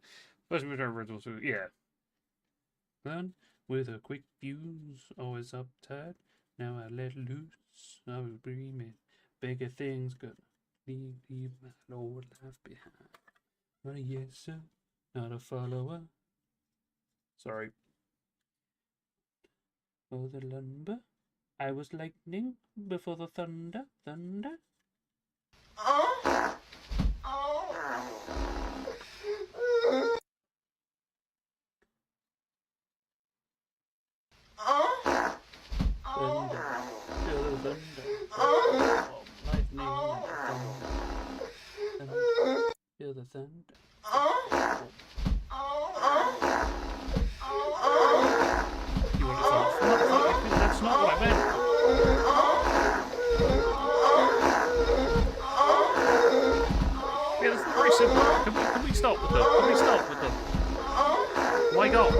First red was yeah. Run with a quick fuse, always uptight. Now I let loose, I was dreaming. Bigger things gonna leave my old life behind. Not a yes sir, not a follower. Sorry. For the lumber, I was lightning before the thunder, thunder. Thunder, feel the thunder. Lightning and thunder. Feel the thunder. You want to start? That's not what I meant. Yeah, that's very simple. Can we stop with the? Can we stop with the? My God.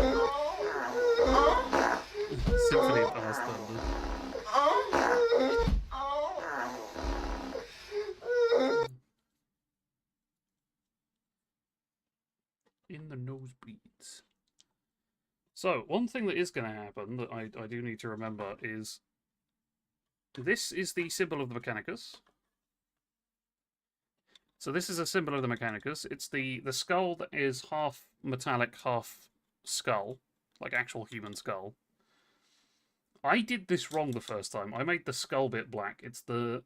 Symphony of Ice Thunder. In the nosebleeds. So, one thing that is going to happen that I do need to remember is this is the symbol of the Mechanicus. So this is a symbol of the Mechanicus. It's the skull that is half metallic, half skull, like actual human skull. I did this wrong the first time. I made the skull bit black. It's the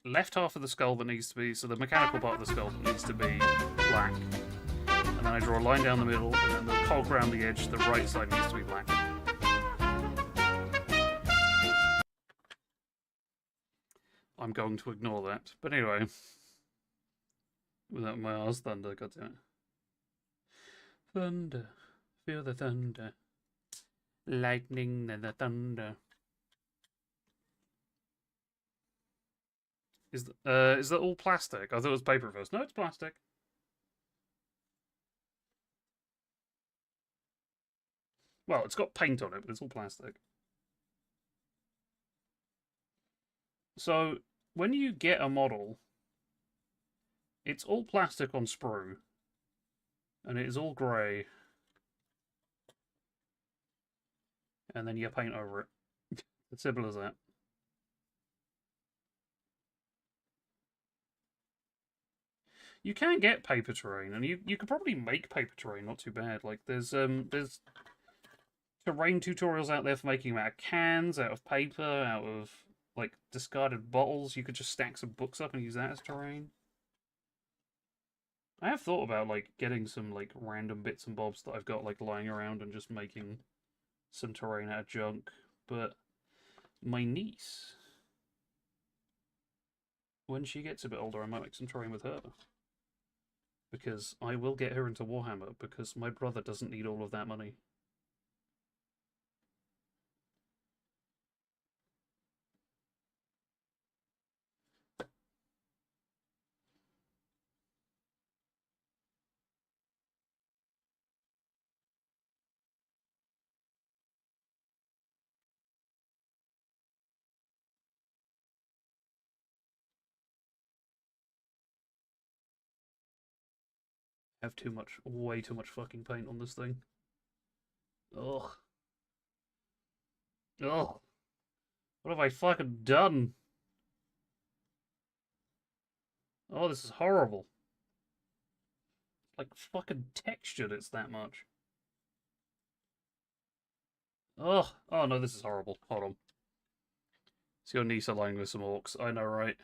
left half of the skull that needs to be, so the mechanical part of the skull that needs to be black. And then I draw a line down the middle, and then the cog around the edge, the right side needs to be black. I'm going to ignore that. But anyway. Without my ass thunder, goddammit. Thunder. Feel the thunder. Lightning and the thunder. Is that all plastic? I thought it was paper first. No, it's plastic. Well, it's got paint on it, but it's all plastic. So, when you get a model, it's all plastic on sprue. And it is all grey. And then you paint over it. It's simple as that. You can get paper terrain, and you could probably make paper terrain not too bad. Like there's terrain tutorials out there for making them out of cans, out of paper, out of like discarded bottles. You could just stack some books up and use that as terrain. I have thought about like getting some like random bits and bobs that I've got like lying around and just making some terrain out of junk, but my niece, when she gets a bit older, I might make some terrain with her. Because I will get her into Warhammer, because my brother doesn't need all of that money. I have too much, way too much fucking paint on this thing. Ugh. Ugh. What have I fucking done? Oh, this is horrible. Like, fucking textured, it's that much. Ugh. Oh no, this is horrible. Hold on. It's your niece aligned with some orcs. I know, right?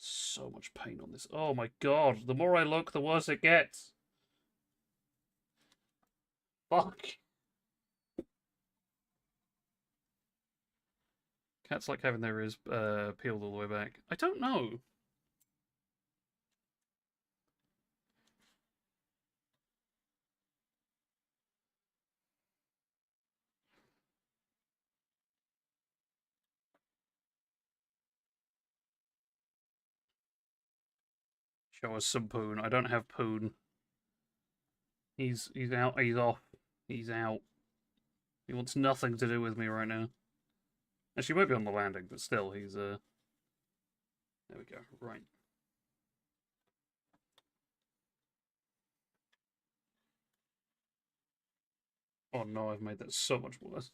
So much paint on this. Oh my god. The more I look, the worse it gets. Fuck. Cats like having their ears peeled all the way back. I don't know. Show us some Poon. I don't have Poon. He's out. He's off. He's out. He wants nothing to do with me right now. Actually, he won't be on the landing, but still, he's, There we go, right. Oh no, I've made that so much worse.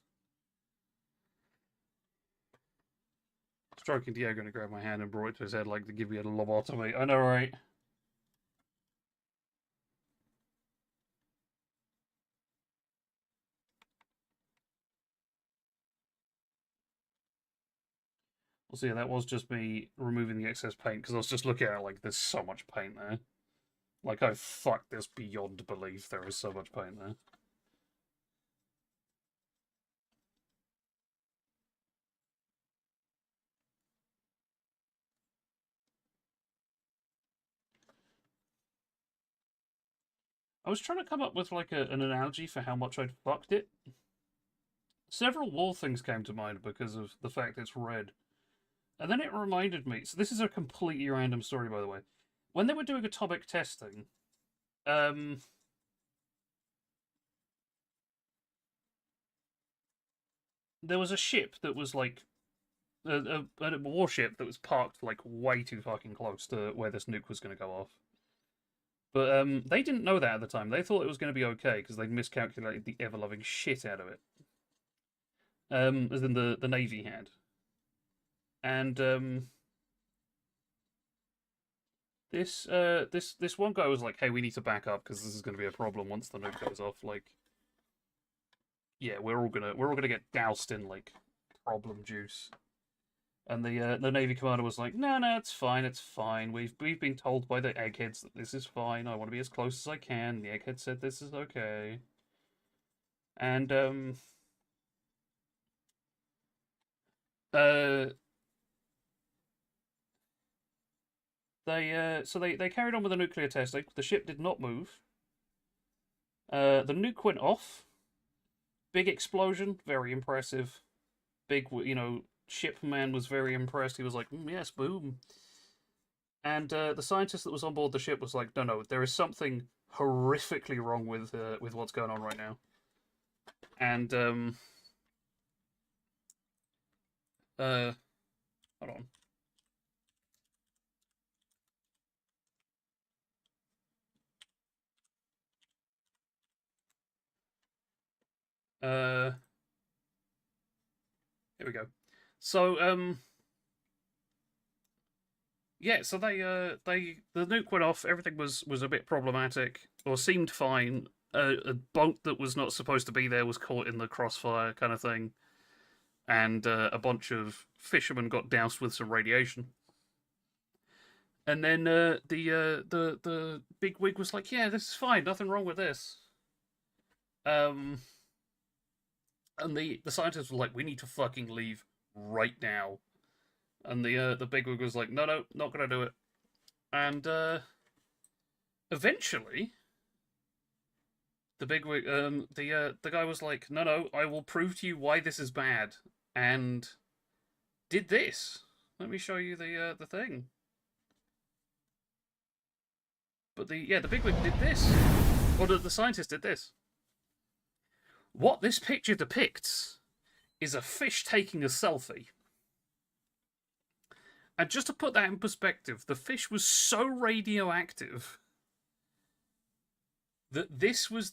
Stroking Diego to grab my hand and brought it to his head like to give me a lobotomy. I know, right? Well, see, that was just me removing the excess paint, because I was just looking at it like, there's so much paint there. Like, I fucked this beyond belief, there is so much paint there. I was trying to come up with, like, an analogy for how much I'd fucked it. Several wall things came to mind because of the fact it's red. And then it reminded me, so this is a completely random story, by the way. When they were doing atomic testing, there was a ship that was like, a warship that was parked like way too fucking close to where this nuke was going to go off. But they didn't know that at the time. They thought it was going to be okay because they'd miscalculated the ever-loving shit out of it. As in the Navy had. And this one guy was like, "Hey, we need to back up because this is going to be a problem once the nuke goes off." Like, yeah, we're all gonna get doused in like problem juice. And the Navy commander was like, "No, it's fine, it's fine. We've been told by the eggheads that this is fine. I want to be as close as I can." The egghead said this is okay. And they carried on with the nuclear testing. The ship did not move. The nuke went off. Big explosion, very impressive. Big, ship man was very impressed. He was like, "Yes, boom." And the scientist that was on board the ship was like, "No, there is something horrifically wrong with what's going on right now." And hold on. Here we go. So, yeah, so the nuke went off, everything was a bit problematic, or seemed fine. A boat that was not supposed to be there was caught in the crossfire kind of thing. And a bunch of fishermen got doused with some radiation. And then the big wig was like, "Yeah, this is fine, nothing wrong with this." And the scientists were like, "We need to fucking leave right now." And the bigwig was like, "No, not gonna do it." And eventually, the bigwig, the guy was like, "No, I will prove to you why this is bad," and did this. Let me show you the thing. But the bigwig did this, or the scientist did this. What this picture depicts is a fish taking a selfie. And just to put that in perspective, the fish was so radioactive that this was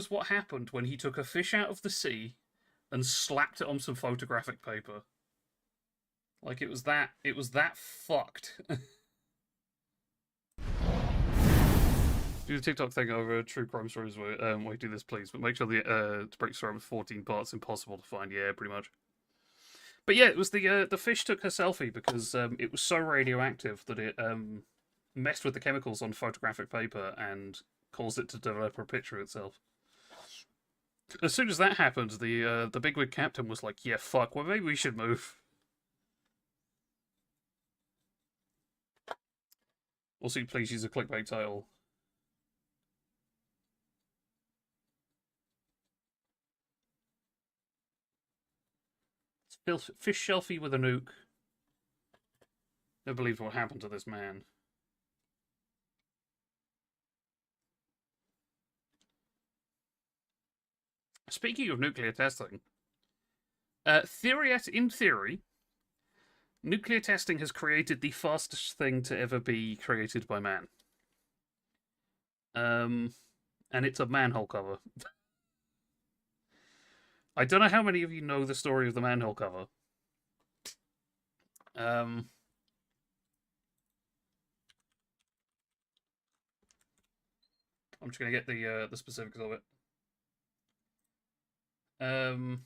what happened when he took a fish out of the sea and slapped it on some photographic paper. Like, it was that fucked. Do the TikTok thing over true crime stories where we do this, please. But make sure to break story with 14 parts impossible to find. Yeah, pretty much. But yeah, it was the fish took her selfie because it was so radioactive that it messed with the chemicals on photographic paper and caused it to develop a picture of itself. As soon as that happened, the bigwig captain was like, "Yeah, fuck, well maybe we should move." Also, please use a clickbait title. Fish selfie with a nuke. Never believed what happened to this man. Speaking of nuclear testing, in theory, nuclear testing has created the fastest thing to ever be created by man. And it's a manhole cover. I don't know how many of you know the story of the manhole cover. I'm just gonna get the specifics of it. But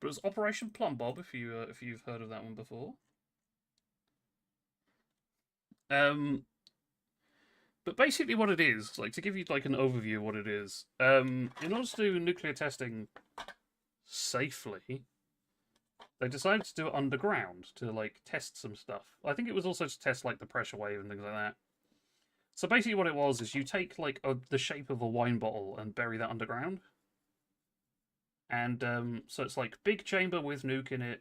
it was Operation Plum Bob, if you've heard of that one before. But basically what it is, like, to give you like an overview of what it is, in order to do nuclear testing safely, they decided to do it underground to like test some stuff. I think it was also to test like the pressure wave and things like that. So basically what it was is you take like the shape of a wine bottle and bury that underground. And so it's like big chamber with nuke in it,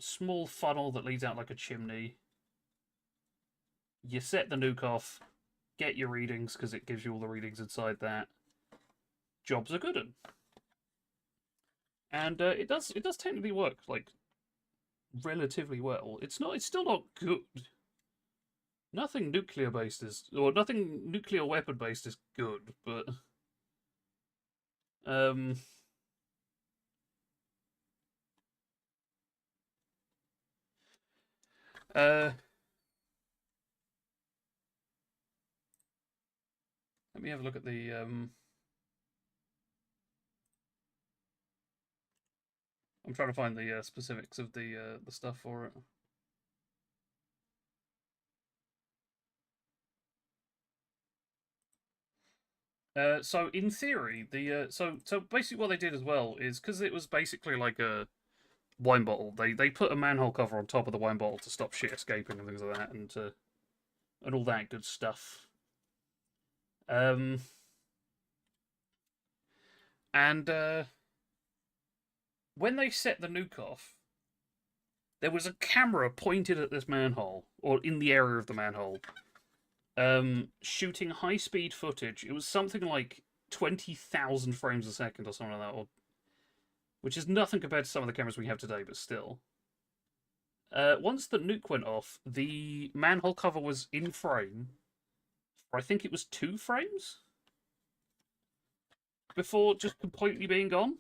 small funnel that leads out like a chimney. You set the nuke off, get your readings because it gives you all the readings inside that. Jobs are good. And it does technically work like relatively well. It's still not good. Nothing nuclear based is, or nothing nuclear weapon based is good, but let me have a look at the I'm trying to find the specifics of the stuff for it. So in theory, so basically what they did as well is because it was basically like a wine bottle, they put a manhole cover on top of the wine bottle to stop shit escaping and things like that, and all that good stuff. And when they set the nuke off, there was a camera pointed at this manhole, or in the area of the manhole, shooting high-speed footage. It was something like 20,000 frames a second or something like that, which is nothing compared to some of the cameras we have today, but still. Once the nuke went off, the manhole cover was in frame for I think it was 2 frames before just completely being gone.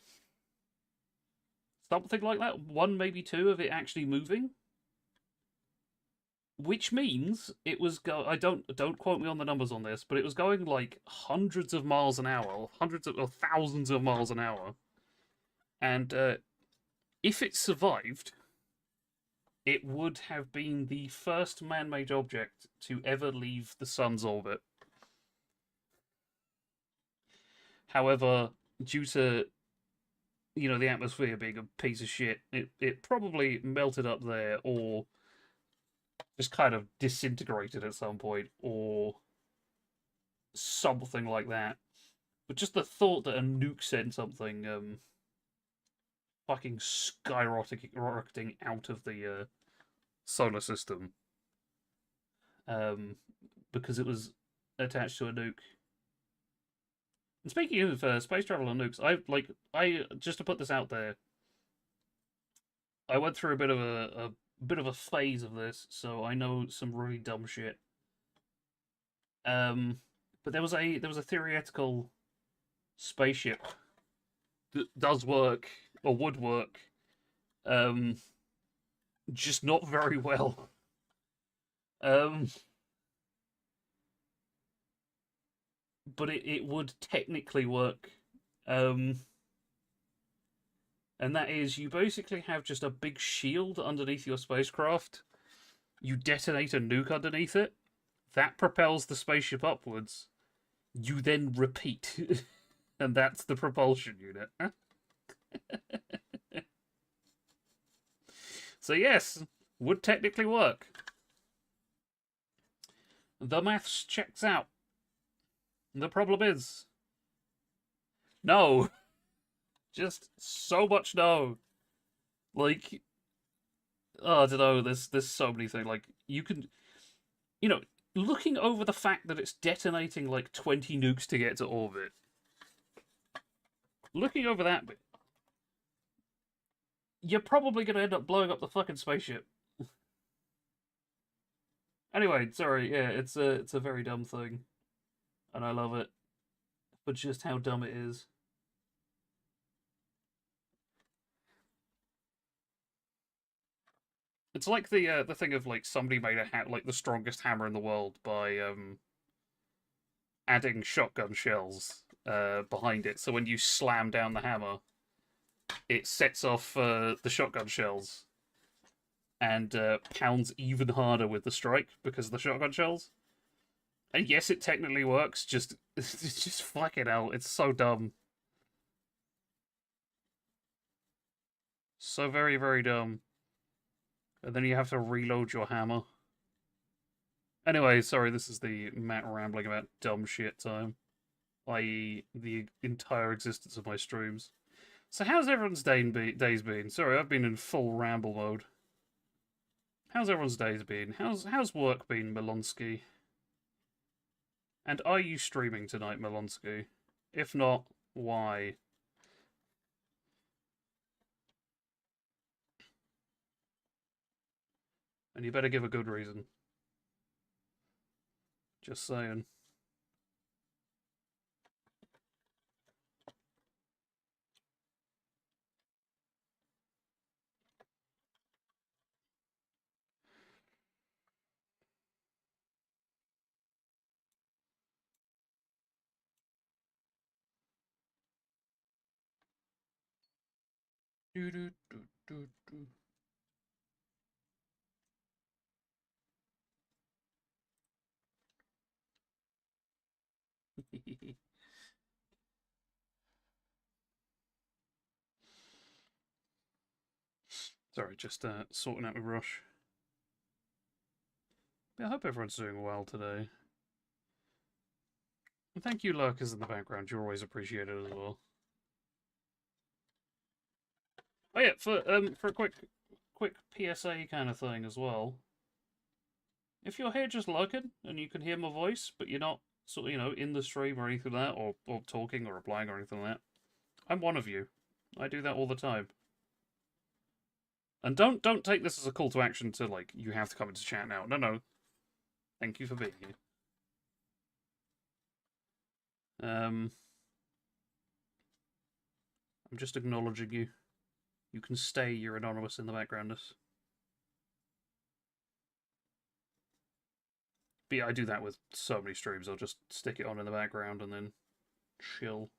Something like that. 1, maybe 2 of it actually moving. Which means it was don't quote me on the numbers on this, but it was going like hundreds of miles an hour, or thousands of miles an hour. And if it survived, it would have been the first man-made object to ever leave the sun's orbit. However, due to the atmosphere being a piece of shit, it probably melted up there, or just kind of disintegrated at some point, or something like that. But just the thought that a nuke sent something fucking skyrocketing out of the solar system because it was attached to a nuke. And speaking of space travel and nukes, I just to put this out there, I went through a bit of a phase of this, so I know some really dumb shit. But there was a theoretical spaceship that does work, or would work, just not very well. But it would technically work. And that is, you basically have just a big shield underneath your spacecraft. You detonate a nuke underneath it. That propels the spaceship upwards. You then repeat. And that's the propulsion unit. So yes, would technically work. The maths checks out. The problem is, no. Just so much no. Like, oh, I don't know, there's so many things. Like, you can, looking over the fact that it's detonating like 20 nukes to get to orbit, looking over that bit, you're probably going to end up blowing up the fucking spaceship. Anyway, sorry, yeah, it's a very dumb thing. And I love it. But just how dumb it is. It's like the thing of like somebody made like the strongest hammer in the world by adding shotgun shells behind it. So when you slam down the hammer, it sets off the shotgun shells and pounds even harder with the strike because of the shotgun shells. And yes, it technically works. It's just fucking hell. It's so dumb. So very, very dumb. And then you have to reload your hammer. Anyway, sorry, this is the Matt rambling about dumb shit time. I.e. the entire existence of my streams. So how's everyone's days been? Sorry, I've been in full ramble mode. How's everyone's days been? How's work been, Melonsky? And are you streaming tonight, Melonsky? If not, why? And you better give a good reason. Just saying. Do do do do do. Sorry, just sorting out my rush. Yeah, I hope everyone's doing well today. And thank you, lurkers in the background. You're always appreciated as well. Oh yeah, for a quick PSA kind of thing as well. If you're here just lurking and you can hear my voice, but you're not sort of, you know, in the stream or anything like that, or talking or replying or anything like that, I'm one of you. I do that all the time. And don't take this as a call to action to like you have to come into chat now. No. Thank you for being here. I'm just acknowledging you. You can stay, you're anonymous in the background. But yeah, I do that with so many streams. I'll just stick it on in the background and then chill.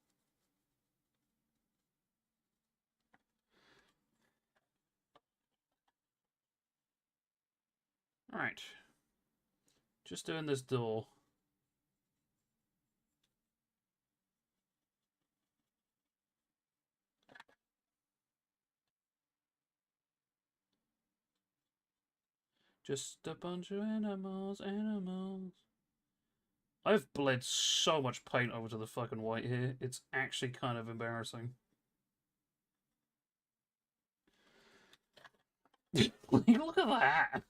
Alright. Just doing this door. Just a bunch of animals. I've bled so much paint over to the fucking white here. It's actually kind of embarrassing. Look at that!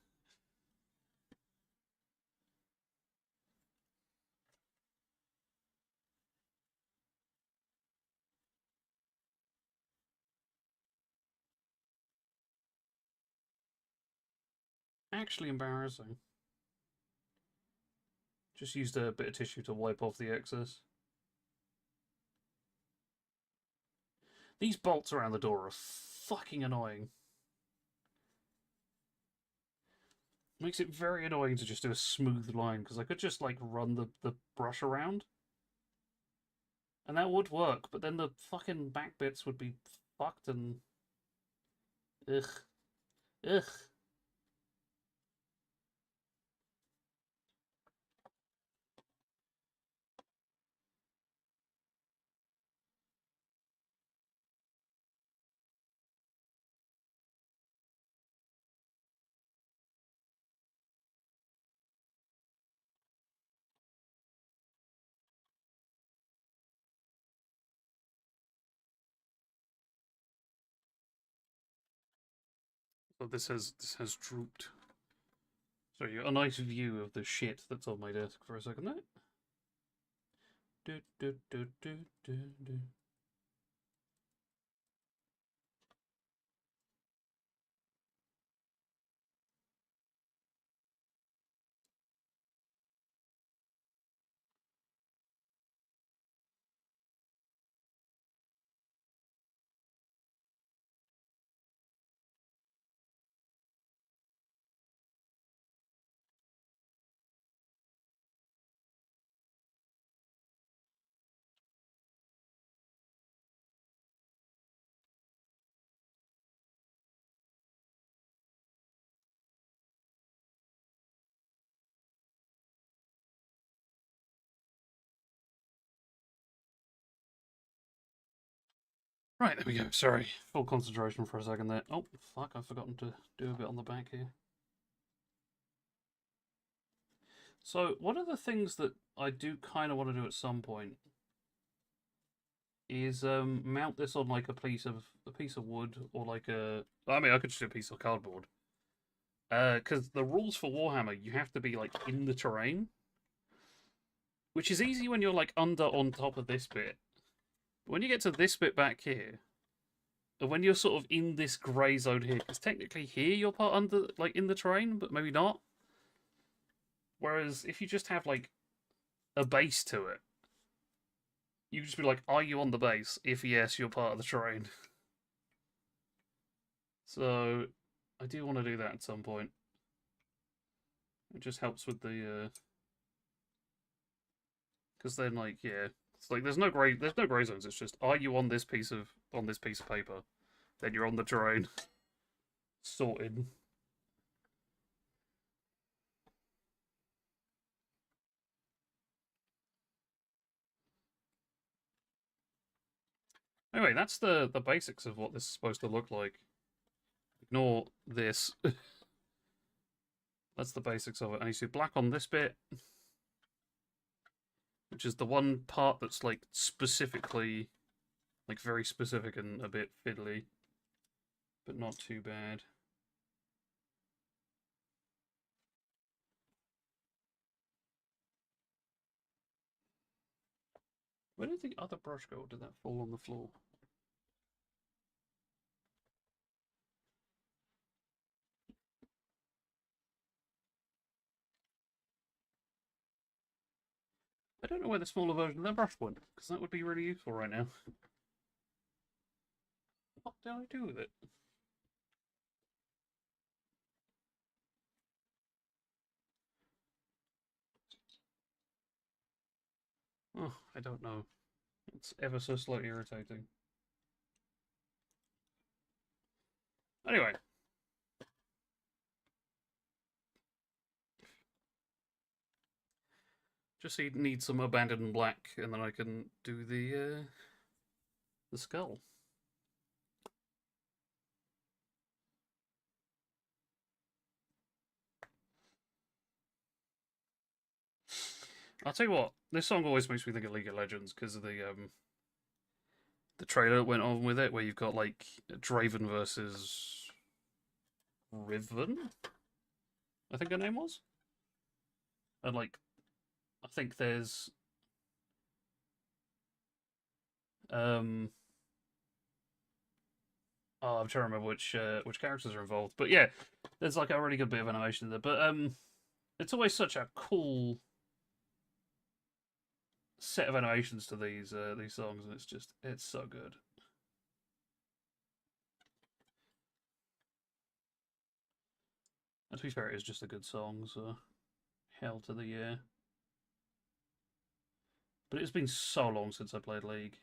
Actually embarrassing. Just used a bit of tissue to wipe off the excess. These bolts around the door are fucking annoying. Makes it very annoying to just do a smooth line, because I could just, like, run the brush around. And that would work, but then the fucking back bits would be fucked and... Ugh. Ugh. So this has drooped. So you got a nice view of the shit that's on my desk for a second there. Right, there we go. Sorry, full concentration for a second there. Oh, fuck, I've forgotten to do a bit on the back here. So, one of the things that I do kind of want to do at some point is mount this on like a piece of wood or like a. I mean, I could just do a piece of cardboard. Because the rules for Warhammer, you have to be like in the terrain, which is easy when you're like on top of this bit. But when you get to this bit back here, and when you're sort of in this grey zone here, because technically here you're part under like in the terrain, but maybe not. Whereas if you just have like a base to it, you just be like, are you on the base? If yes, you're part of the terrain. So I do want to do that at some point. It just helps with the because then like yeah, it's like there's no grey zones. It's just, are you on this piece of paper? Then you're on the terrain. Sorted. Anyway, that's the basics of what this is supposed to look like. Ignore this. That's the basics of it. And you see black on this bit, which is the one part that's like specifically, like very specific and a bit fiddly, but not too bad. Where did the other brush go? Or did that fall on the floor? I don't know where the smaller version of that brush went, because that would be really useful right now. What did I do with it? Oh, I don't know. It's ever so slightly irritating. Anyway. Just need some abandoned black, and then I can do the skull. I'll tell you what, this song always makes me think of League of Legends because of the trailer that went on with it, where you've got like Draven versus Riven, I think her name was, and like I think there's oh, I'm trying to remember which characters are involved, but yeah, there's like a really good bit of animation there. But it's always such a cool set of animations to these songs, and it's so good. And to be fair, it is just a good song, so hell to the yeah. But it's been so long since I played League.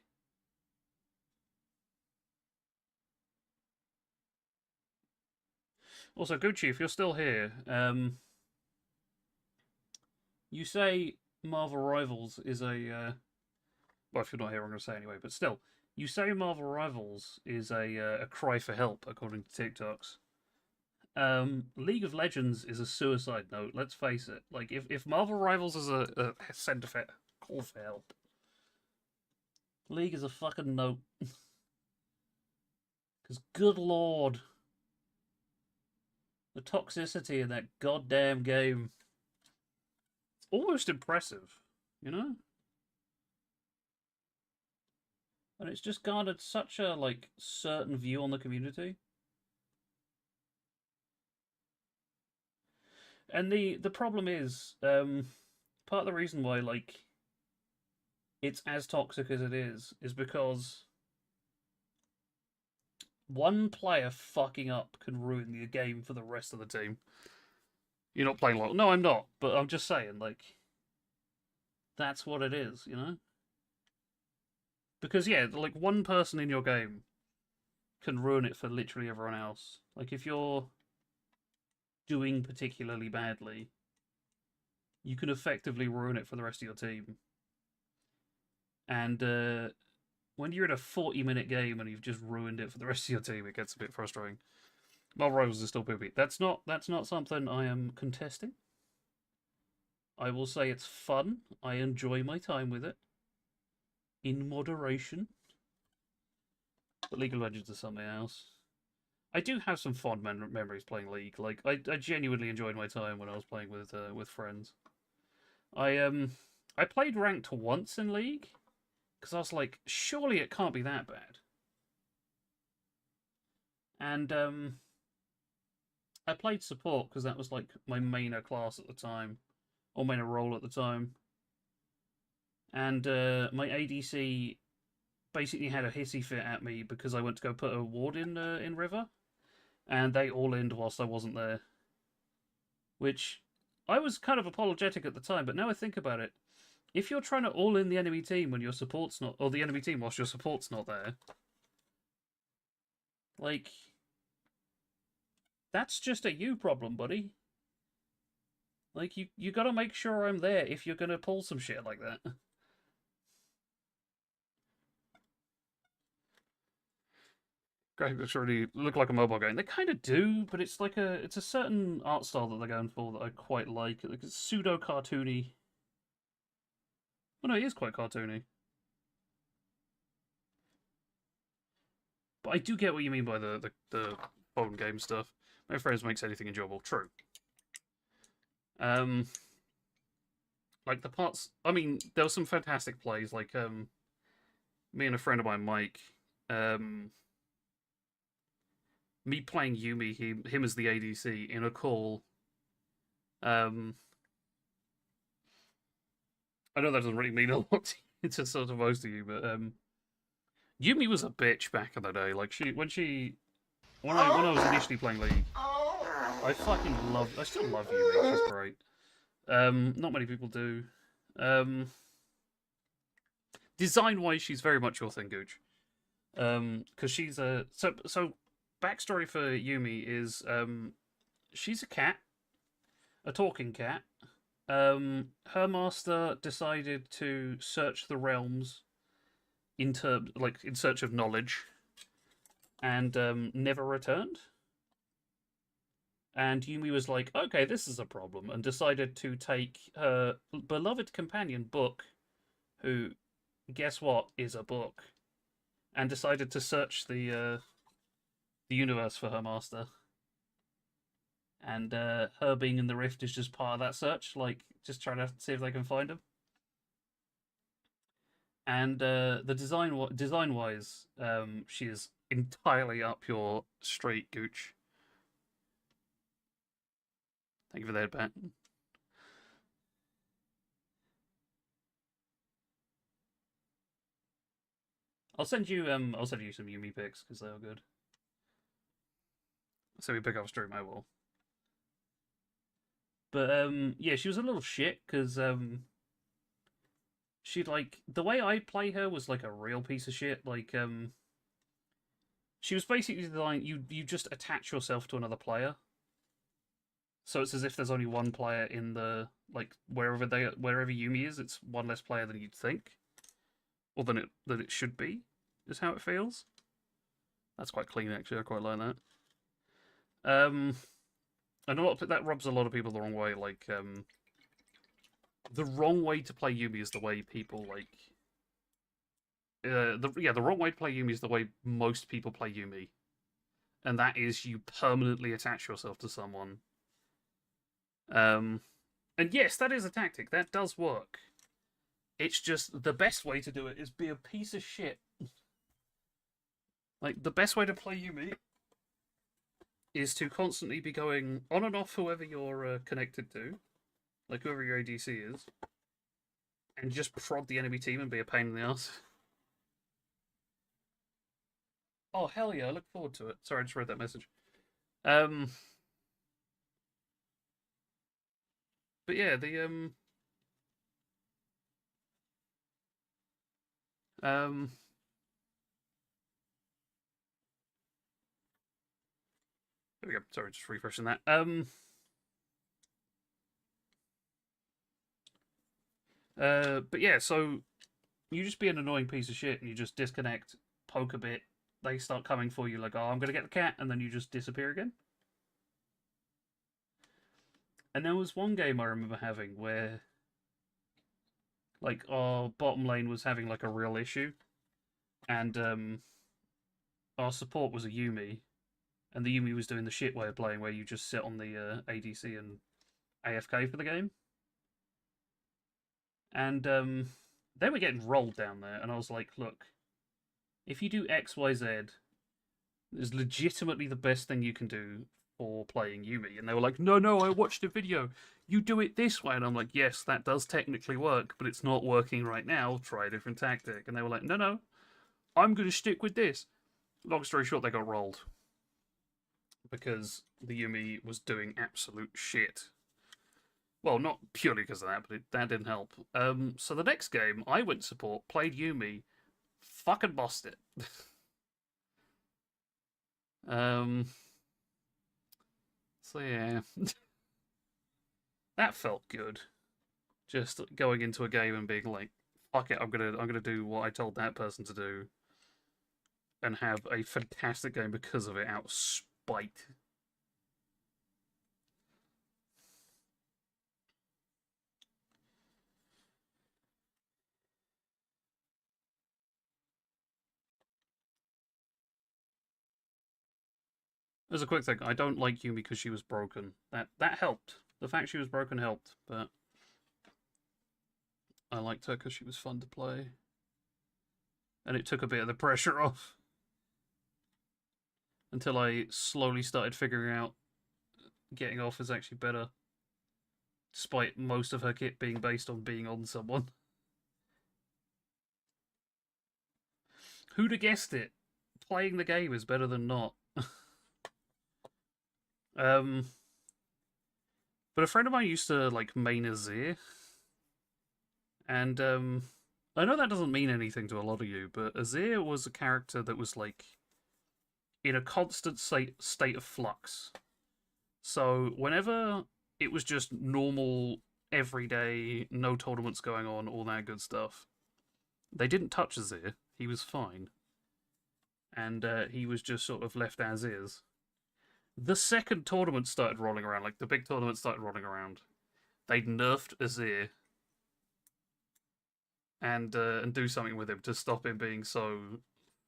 Also, Gucci, if you're still here, you say Marvel Rivals is a well, if you're not here, I'm going to say anyway. But still, you say Marvel Rivals is a cry for help, according to TikToks. League of Legends is a suicide note. Let's face it. Like, if Marvel Rivals is a send for call for help, League is a fucking note. Because good lord, the toxicity in that goddamn game. It's almost impressive, you know? And it's just garnered such a, like, certain view on the community. And the problem is, part of the reason why, like, it's as toxic as it is because one player fucking up can ruin the game for the rest of the team. You're not playing long. No, I'm not. But I'm just saying, like, that's what it is, you know? Because, yeah, like, one person in your game can ruin it for literally everyone else. Like, if you're doing particularly badly, you can effectively ruin it for the rest of your team. And when you're in a 40-minute game and you've just ruined it for the rest of your team, it gets a bit frustrating. Marble Rivals is still poopy. That's not something I am contesting. I will say it's fun. I enjoy my time with it. In moderation. But League of Legends is something else. I do have some fond memories playing League. Like I genuinely enjoyed my time when I was playing with friends. I played ranked once in League because I was like, surely it can't be that bad. And I played support because that was like my mainer class at the time, or mainer role at the time. And my ADC basically had a hissy fit at me because I went to go put a ward in River, and they all-inned whilst I wasn't there. Which, I was kind of apologetic at the time, but now I think about it, if you're trying to all-in the enemy team when your support's not, or the enemy team whilst your support's not there, like, that's just a you problem, buddy. Like, you gotta make sure I'm there if you're gonna pull some shit like that. Graphics already look like a mobile game. They kind of do, but it's like it's a certain art style that they're going for that I quite like. Like it's pseudo cartoony. Well, no, it is quite cartoony. But I do get what you mean by the phone game stuff. No friends makes anything enjoyable. True. Like the parts. I mean, there were some fantastic plays. Like me and a friend of mine, Mike. Me playing Yuumi, him as the ADC in a call. I know that doesn't really mean a lot to sort of most of you, but Yuumi was a bitch back in the day. Like when I was initially playing League, I still love Yuumi. She's great. Not many people do. Design-wise, she's very much your thing, Gooch. Because she's a so. Backstory for Yuumi is she's a cat, a talking cat. Her master decided to search the realms in search of knowledge, and never returned. And Yuumi was like, okay, this is a problem, and decided to take her beloved companion, Book, who, guess what, is a book, and decided to search the universe for her master. And her being in the rift is just part of that search, like just trying to see if they can find him. And the design wise, she is entirely up your street, Gooch. Thank you for that, Pat. I'll send you some Yuumi pics because they are good. So we pick up stream, I will. But yeah, she was a little shit because she like the way I play her was like a real piece of shit. Like she was basically designed you just attach yourself to another player. So it's as if there's only one player in the wherever Yuumi is, it's one less player than you'd think, or than it should be, is how it feels. That's quite clean actually. I quite like that. And that rubs a lot of people the wrong way. Like the wrong way to play Yuumi is the way people like. The wrong way to play Yuumi is the way most people play Yuumi, and that is you permanently attach yourself to someone. And yes, that is a tactic. That does work. It's just the best way to do it is be a piece of shit. Like, the best way to play Yuumi is to constantly be going on and off whoever you're connected to, like whoever your ADC is, and just prod the enemy team and be a pain in the ass. Oh, hell yeah, I look forward to it. Sorry, I just read that message. But yeah, the there we go. Sorry, just refreshing that. But yeah, so you just be an annoying piece of shit and you just disconnect, poke a bit, they start coming for you like, oh, I'm going to get the cat, and then you just disappear again. And there was one game I remember having where, like, our bottom lane was having, like, a real issue, and our support was a Yuumi, and the Yuumi was doing the shit way of playing where you just sit on the ADC and AFK for the game. And they were getting rolled down there, and I was like, look, if you do X, Y, Z, it's legitimately the best thing you can do for playing Yuumi. And they were like, no, I watched a video. You do it this way. And I'm like, yes, that does technically work, but it's not working right now. Try a different tactic. And they were like, no, I'm going to stick with this. Long story short, they got rolled. Because the Yuumi was doing absolute shit. Well, not purely because of that, but that didn't help. So the next game, I went support, played Yuumi, fucking bossed it. So yeah, that felt good. Just going into a game and being like, "Fuck it, I'm gonna do what I told that person to do," and have a fantastic game because of it out of spite. As a quick thing, I don't like Yuumi because she was broken. That helped. The fact she was broken helped, but I liked her because she was fun to play. And it took a bit of the pressure off. Until I slowly started figuring out getting off is actually better. Despite most of her kit being based on being on someone. Who'd have guessed it? Playing the game is better than not. But a friend of mine used to, like, main Azir. And, I know that doesn't mean anything to a lot of you, but Azir was a character that was, like, in a constant state of flux. So, whenever it was just normal, everyday, no tournaments going on, all that good stuff, they didn't touch Azir. He was fine. And, he was just sort of left as is. The second tournament started rolling around, like the big tournament started rolling around, they'd nerfed Azir and do something with him to stop him being so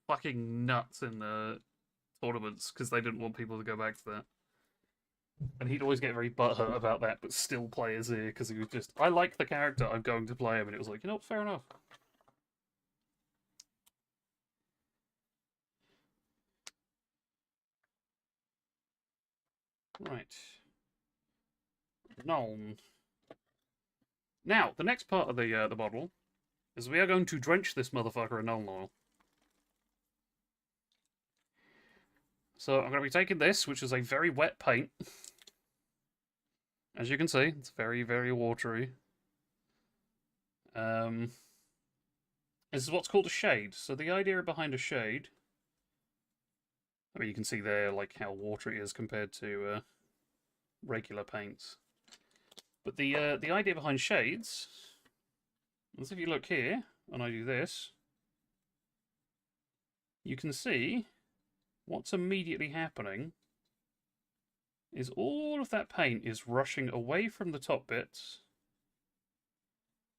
fucking nuts in the tournaments because they didn't want people to go back to that. And he'd always get very butthurt about that, but still play Azir because he was just, I like the character, I'm going to play him, and it was like, you know, fair enough. Right. Nuln. Now, the next part of the model is we are going to drench this motherfucker in Nuln oil. So I'm going to be taking this, which is a very wet paint. As you can see, it's very, very watery. This is what's called a shade. So the idea behind a shade, I mean, you can see there, like, how watery it is compared to regular paints. But the idea behind shades is if you look here, and I do this, you can see what's immediately happening is all of that paint is rushing away from the top bits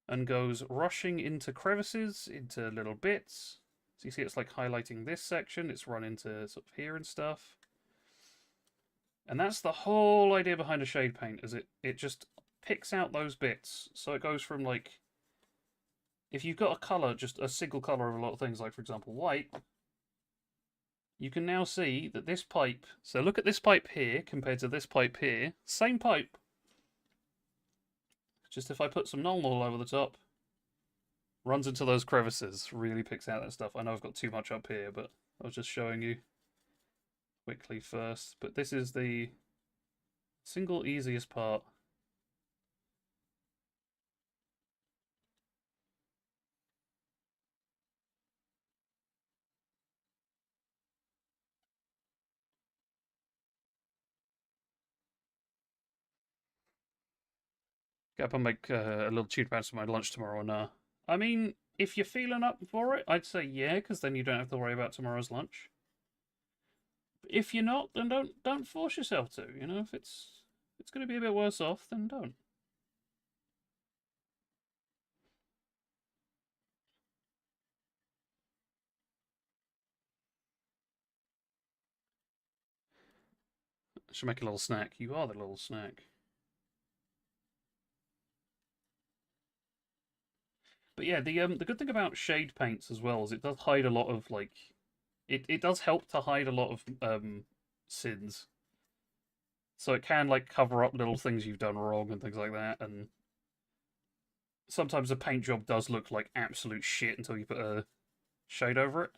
and goes rushing into crevices, into little bits. So you see it's like highlighting this section, it's run into sort of here and stuff. And that's the whole idea behind a shade paint, is it just picks out those bits. So it goes from, like, if you've got a colour, just a single colour of a lot of things, like for example white, you can now see that this pipe, so look at this pipe here compared to this pipe here, same pipe. Just if I put some Nuln all over the top, runs into those crevices, really picks out that stuff. I know I've got too much up here, but I was just showing you quickly first. But this is the single easiest part. Get up and make a little tune patch for my lunch tomorrow. And I mean, if you're feeling up for it, I'd say yeah, because then you don't have to worry about tomorrow's lunch. If you're not, then don't force yourself to. You know, if it's going to be a bit worse off, then don't. I should make a little snack. You are the little snack. But yeah, the good thing about shade paints as well is it does hide a lot of like, it does help to hide a lot of sins. So it can like cover up little things you've done wrong and things like that, and sometimes a paint job does look like absolute shit until you put a shade over it.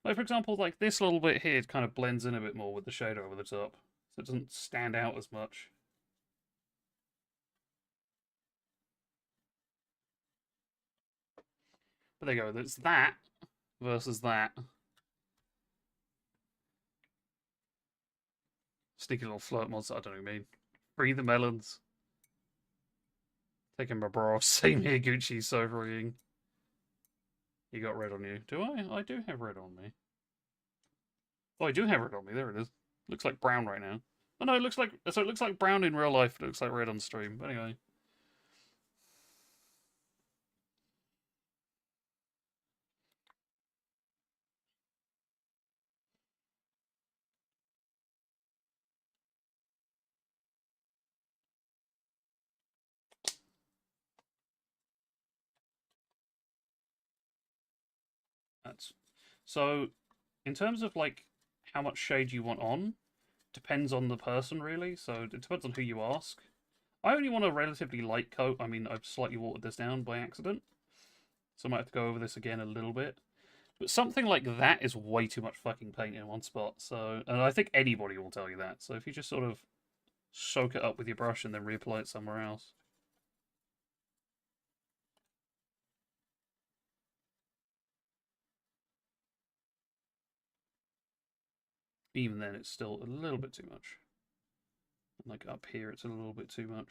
Like for example, like this little bit here kind of blends in a bit more with the shade over the top, so it doesn't stand out as much. But there you go, there's that versus that. Sneaky little flirt mods, I don't know what you mean. Free the melons. Taking my bra off. Same here, Gucci, so freeing. You got red on you. Do I? I do have red on me. Oh, I do have red on me. There it is. Looks like brown right now. Oh no, it looks like... So it looks like brown in real life. It looks like red on stream. But anyway. So, in terms of like how much shade you want on, depends on the person really. So it depends on who you ask. I only want a relatively light coat. I mean, I've slightly watered this down by accident, so I might have to go over this again a little bit. But something like that is way too much fucking paint in one spot. So, and I think anybody will tell you that. So if you just sort of soak it up with your brush and then reapply it somewhere else. Even then, it's still a little bit too much. Like up here, it's a little bit too much.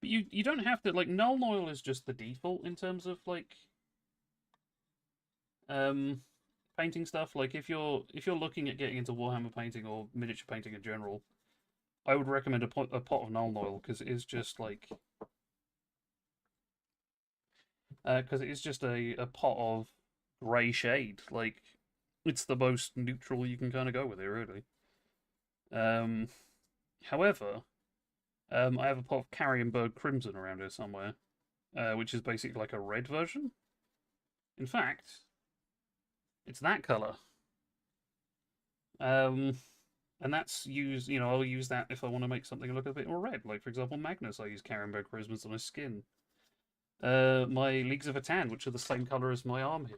But you don't have to, like, Null Oil is just the default in terms of, like, painting stuff. Like, if you're looking at getting into Warhammer painting or miniature painting in general, I would recommend a pot of Null Oil, because it is just, like... Because it is just a pot of grey shade. Like, it's the most neutral you can kind of go with it, really. However, I have a pot of Carrienberg Crimson around here somewhere, which is basically like a red version. In fact, it's that colour. And that's used, you know, I'll use that if I want to make something look a bit more red. Like, for example, Magnus, I use Carrienberg Crimson on his skin. My Leagues of Atan, which are the same colour as my arm here.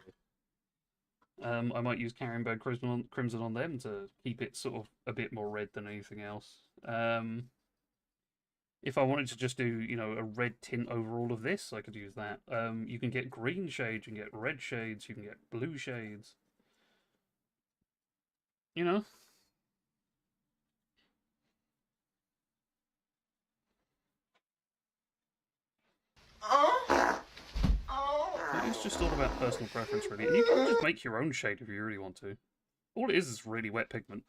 I might use Carrienberg Crimson on them to keep it sort of a bit more red than anything else. If I wanted to just do, you know, a red tint over all of this, I could use that. You can get green shades, you can get red shades, you can get blue shades. You know? It's just all about personal preference, really. And you can just make your own shade if you really want to. All it is really wet pigment.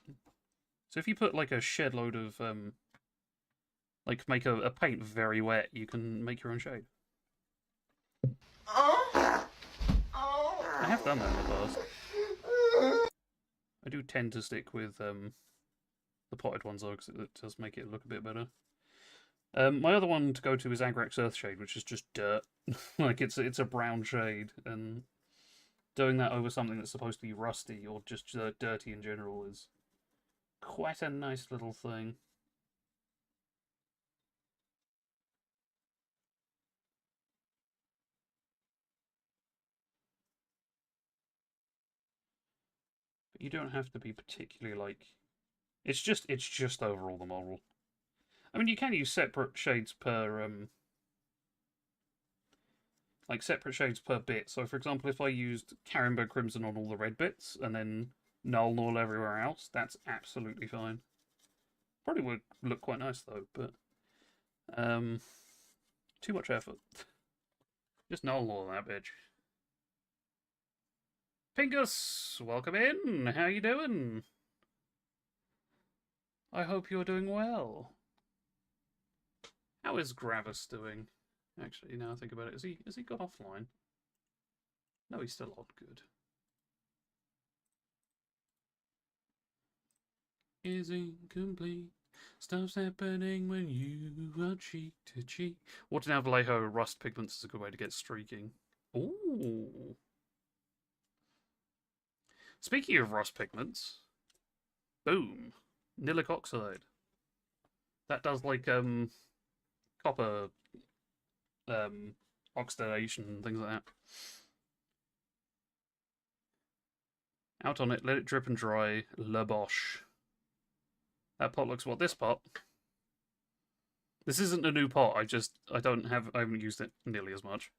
So if you put, like, a shed load of, like, make a paint very wet, you can make your own shade. I have done that in the past. I do tend to stick with, the potted ones, though, because it does make it look a bit better. My other one to go to is Agrax Earthshade, which is just dirt. Like, it's a brown shade, and doing that over something that's supposed to be rusty or just dirty in general is quite a nice little thing. But you don't have to be particularly, like... It's just overall the model. I mean, you can use separate shades per, like, separate shades per bit. So, for example, if I used Carrienberg Crimson on all the red bits, and then Null Oil everywhere else, that's absolutely fine. Probably would look quite nice, though, but... Too much effort. Just null all that bitch. Pingus, welcome in. How you doing? I hope you're doing well. How is Gravis doing? Actually, now I think about it, has he got offline? No, he's still on. Good. Is incomplete. Stuff's happening when you are cheek to cheek. Water down Vallejo rust pigments is a good way to get streaking. Ooh. Speaking of rust pigments, boom, Nilic oxide. That does like copper oxidation and things like that. Out on it, let it drip and dry. La Boche. That pot looks what? This pot? This isn't a new pot. I haven't used it nearly as much.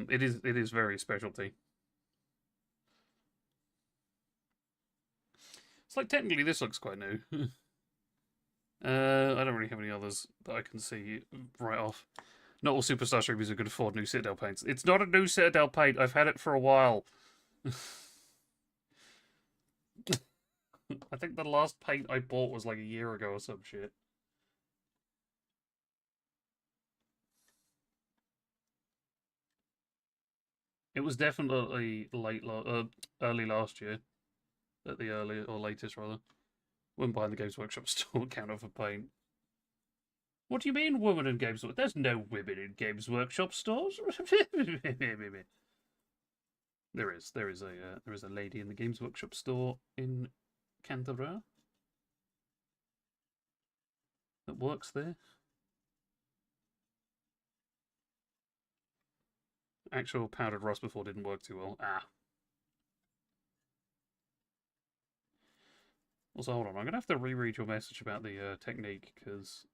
It is very specialty. It's like technically this looks quite new. I don't really have any others that I can see right off. Not all Superstar streamers are going to afford new Citadel paints. It's not a new Citadel paint. I've had it for a while. I think the last paint I bought was like a year ago or some shit. It was definitely early last year. At the early, or latest rather. Woman behind the Games Workshop store counter for paint. What do you mean, woman in Games Workshop? There's no women in Games Workshop stores. There is a lady in the Games Workshop store in Canterbury that works there. Actual powdered rust before didn't work too well. Ah. Also, hold on. I'm gonna have to reread your message about the technique because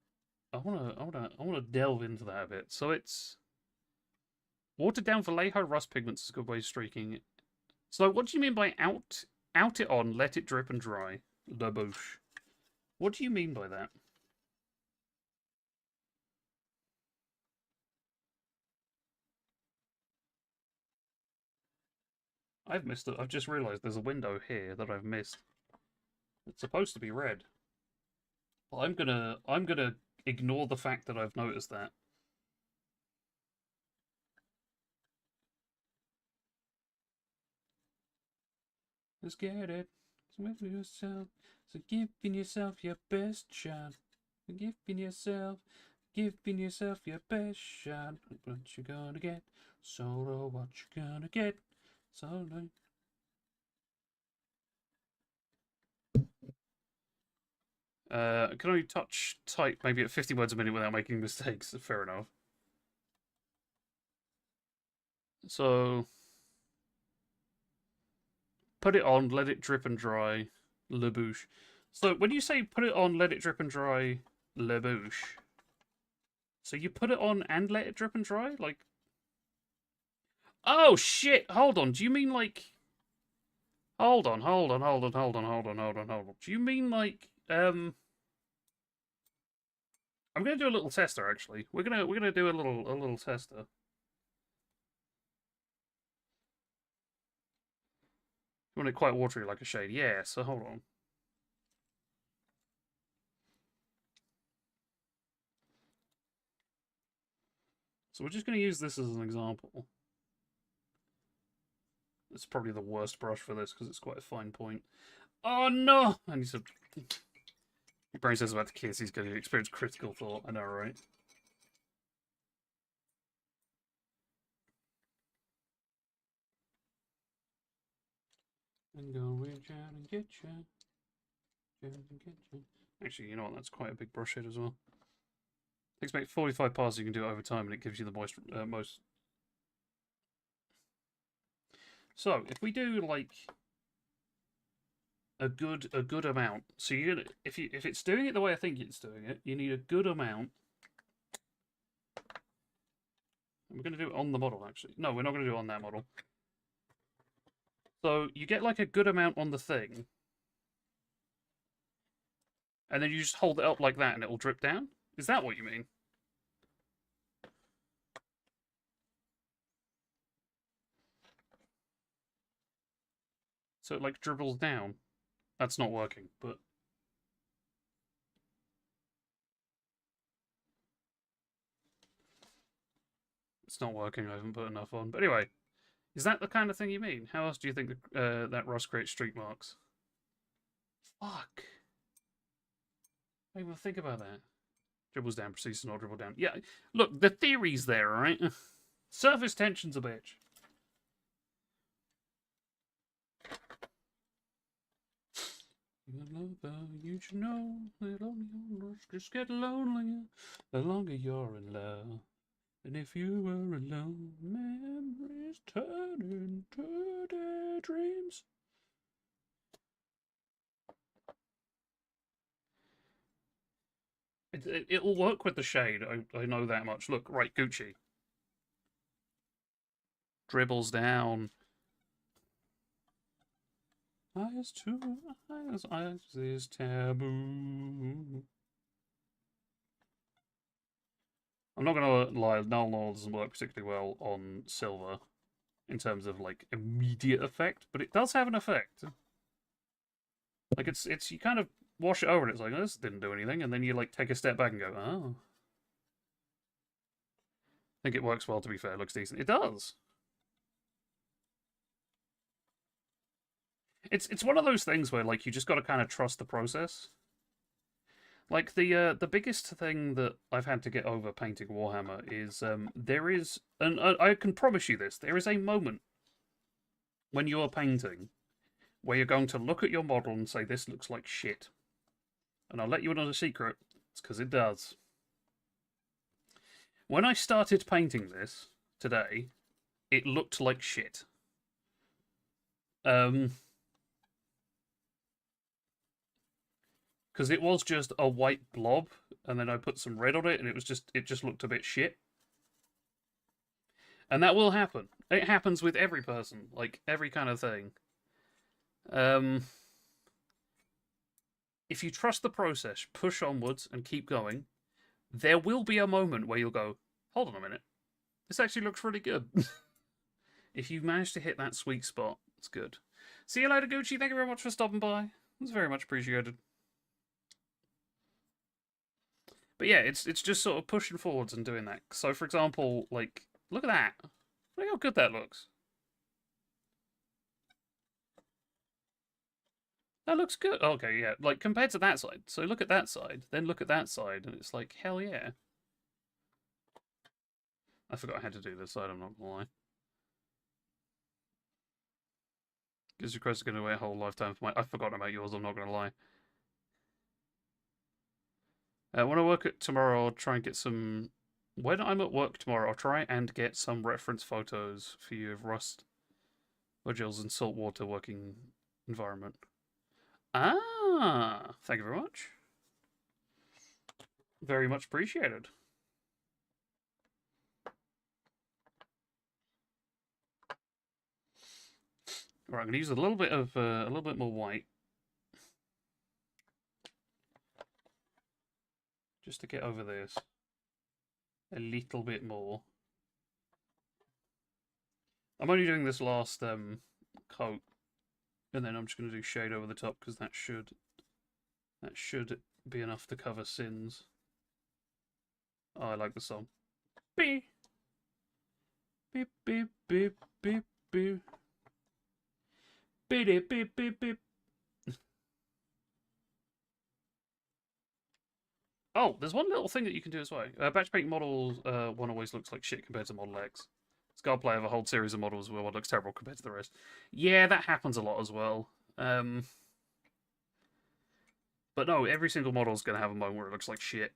I wanna delve into that a bit. So it's watered down Vallejo rust pigments is a good way of streaking. So what do you mean by out it on, let it drip and dry? La Bouche. What do you mean by that? I've missed it. I've just realised there's a window here that I've missed. It's supposed to be red. Well, I'm gonna ignore the fact that I've noticed that. Let's get it. So with yourself. So giving yourself your best shot. Giving yourself your best shot. What you gonna get? Solo, what you gonna get? Solo. Can only type maybe at 50 words a minute without making mistakes. Fair enough. So, put it on, let it drip and dry, La Bouche. So, when you say put it on, let it drip and dry, La Bouche, so you put it on and let it drip and dry? Like, oh shit, hold on, do you mean like, hold on. Do you mean like, I'm gonna do a little tester actually. We're gonna do a little tester. You want it quite watery like a shade? Yeah, so hold on. So we're just gonna use this as an example. It's probably the worst brush for this because it's quite a fine point. Oh no! I need to. Your brain says about to kiss, he's going to experience critical thought. I know, right? And go reach out and get you. Actually, you know what? That's quite a big brush head as well. Takes about 45 passes. You can do it over time, and it gives you the most. So if we do like a good amount, so you're gonna if it's doing it the way I think it's doing it, you need a good amount. And we're gonna do it on the model actually. No, we're not gonna do it on that model. So you get like a good amount on the thing, and then you just hold it up like that and it'll drip down? Is that what you mean? So it like dribbles down. That's not working, but... It's not working, I haven't put enough on. But anyway, is that the kind of thing you mean? How else do you think that rust creates streak marks? Fuck. I didn't even think about that. Dribbles down, proceeds to not dribble down. Yeah, look, the theory's there, alright? Surface tension's a bitch. You should know that only your just get lonelier the longer you're in love. And if you were alone, memories turn into daydreams. It'll work with the shade, I know that much. Look, right, Gucci. Dribbles down. Eyes to eyes is taboo. I'm not gonna lie, Null Null doesn't work particularly well on silver in terms of like immediate effect, but it does have an effect. Like it's you kind of wash it over and it's like, oh, this didn't do anything, and then you like take a step back and go, oh. I think it works well, to be fair, it looks decent. It does. It's one of those things where like you just gotta kinda trust the process. Like the biggest thing that I've had to get over painting Warhammer is there is, and I can promise you this, there is a moment when you are painting where you're going to look at your model and say, this looks like shit. And I'll let you in on a secret, it's because it does. When I started painting this today, it looked like shit. Because it was just a white blob, and then I put some red on it, and it just looked a bit shit. And that will happen. It happens with every person, like every kind of thing. If you trust the process, push onwards, and keep going, there will be a moment where you'll go, hold on a minute, this actually looks really good. If you manage to hit that sweet spot, it's good. See you later, Gucci. Thank you very much for stopping by. It was very much appreciated. But yeah, it's just sort of pushing forwards and doing that. So, for example, like, look at that. Look how good that looks. That looks good. Okay, yeah. Like, compared to that side. So look at that side, then look at that side, and it's like, hell yeah. I forgot how to do this side, I'm not gonna lie. Gives your quest are gonna wait a whole lifetime for my... I've forgotten about yours, I'm not gonna lie. When I work at tomorrow, I'll try and get some... When I'm at work tomorrow, I'll try and get some reference photos for you of rust, modules, and saltwater working environment. Ah, thank you very much. Very much appreciated. Right, I'm going to use a little bit more white. Just to get over this a little bit more. I'm only doing this last coat, and then I'm just going to do shade over the top because that should be enough to cover sins. Oh, I like the song. Beep beep beep beep beep beep beep beep beep beep beep. Oh, there's one little thing that you can do as well. Batch paint model 1 always looks like shit compared to Model X. Skullplay have a whole series of models where one looks terrible compared to the rest. Yeah, that happens a lot as well. But no, every single model is going to have a moment where it looks like shit.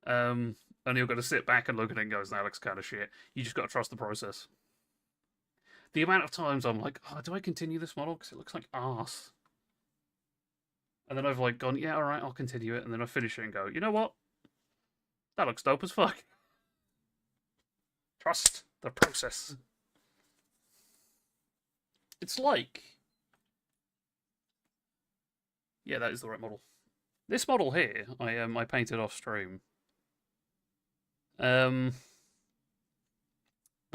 And you're going to sit back and look at it and go, that looks kind of shit. You just got to trust the process. The amount of times I'm like, oh, do I continue this model? Because it looks like arse. And then I've like gone, yeah, alright, I'll continue it. And then I finish it and go, you know what? That looks dope as fuck. Trust the process. It's like... Yeah, that is the right model. This model here, I painted off stream. But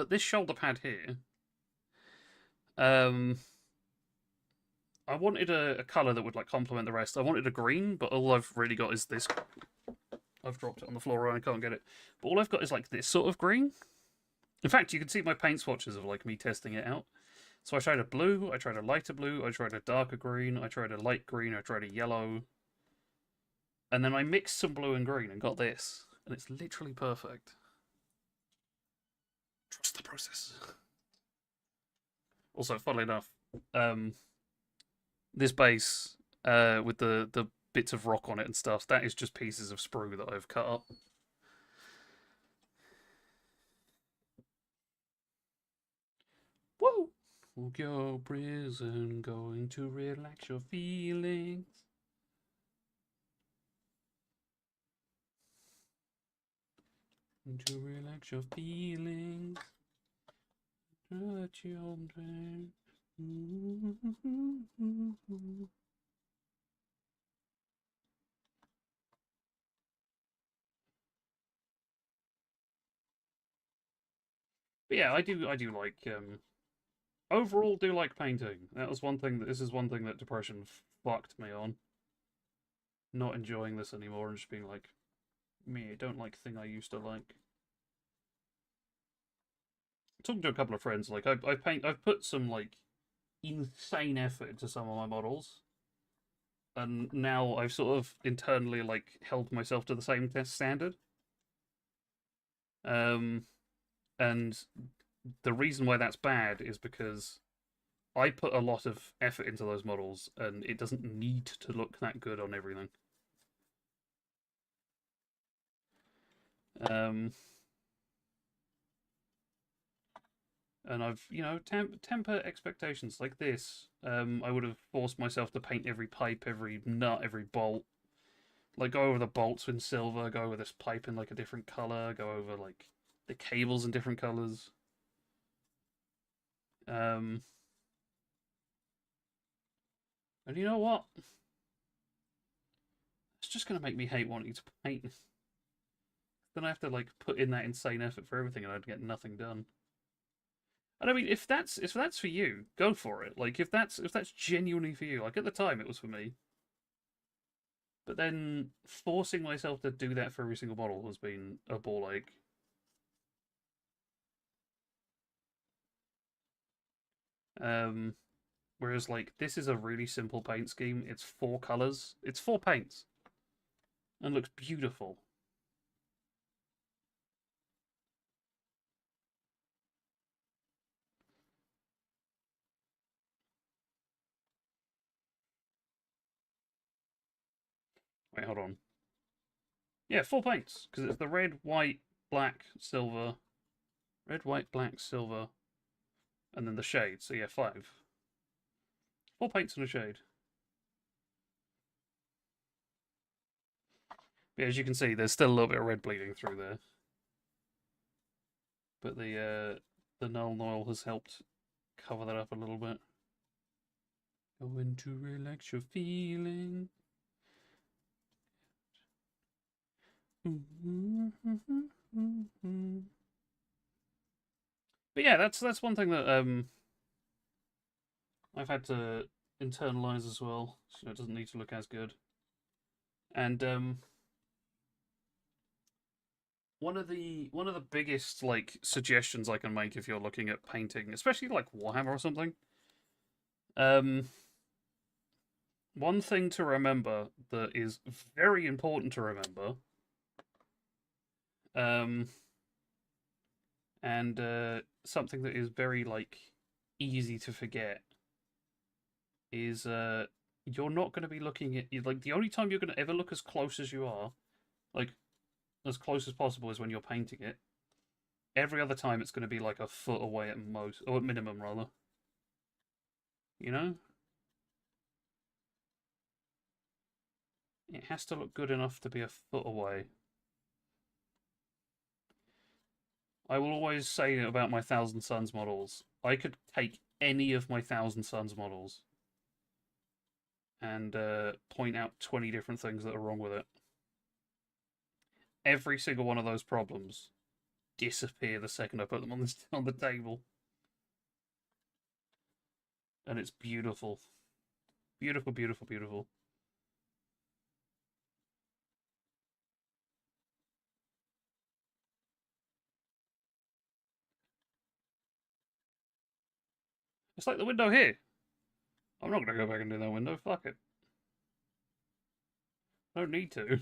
this shoulder pad here, I wanted a colour that would like complement the rest. I wanted a green, but all I've really got is this. I've dropped it on the floor and I can't get it. But all I've got is like this sort of green. In fact, you can see my paint swatches of like me testing it out. So I tried a blue, I tried a lighter blue, I tried a darker green, I tried a light green, I tried a yellow. And then I mixed some blue and green and got this. And it's literally perfect. Trust the process. Also, funnily enough, this base with the bits of rock on it and stuff, that is just pieces of sprue that I've cut up. Whoa! Fuck your prison, going to relax your feelings. To relax your feelings. Touch your brain. But yeah, I do like overall do like painting. That was one thing this is one thing that depression fucked me on. Not enjoying this anymore and just being like, me, I don't like the thing I used to like. Talking to a couple of friends, like I've put some like insane effort into some of my models, and now I've sort of internally like held myself to the same test standard. And the reason why that's bad is because I put a lot of effort into those models, and it doesn't need to look that good on everything. And I've, you know, temper expectations like this. I would have forced myself to paint every pipe, every nut, every bolt. Like, go over the bolts in silver, go over this pipe in, like, a different colour, go over, like, the cables in different colours. And you know what? It's just going to make me hate wanting to paint. Then I have to, like, put in that insane effort for everything and I'd get nothing done. And I mean, if that's for you, go for it. Like, if that's genuinely for you, like at the time it was for me. But then forcing myself to do that for every single model has been a ball ache. Whereas like this is a really simple paint scheme. It's 4 colors. It's 4 paints, and looks beautiful. Wait, hold on. Yeah, 4 paints, because it's the red, white, black, silver. Red, white, black, silver. And then the shade, so yeah, 5. 4 paints and a shade. But as you can see, there's still a little bit of red bleeding through there. But the Nuln Oil has helped cover that up a little bit. Going to relax your feeling. But yeah, that's one thing that I've had to internalize as well, so it doesn't need to look as good. And one of the biggest like suggestions I can make if you're looking at painting, especially like Warhammer or something, one thing to remember that is very important to remember, and something that is very like easy to forget is you're not going to be looking at, like, the only time you're going to ever look as close as you are, like as close as possible, is when you're painting it. Every other time it's going to be like a foot away at most, or at minimum rather. You know? It has to look good enough to be a foot away. I will always say about my Thousand Suns models, I could take any of my Thousand Suns models and point out 20 different things that are wrong with it. Every single one of those problems disappear the second I put them on the table. And it's beautiful. Beautiful, beautiful, beautiful. It's like the window here. I'm not going to go back and do that window. Fuck it. I don't need to.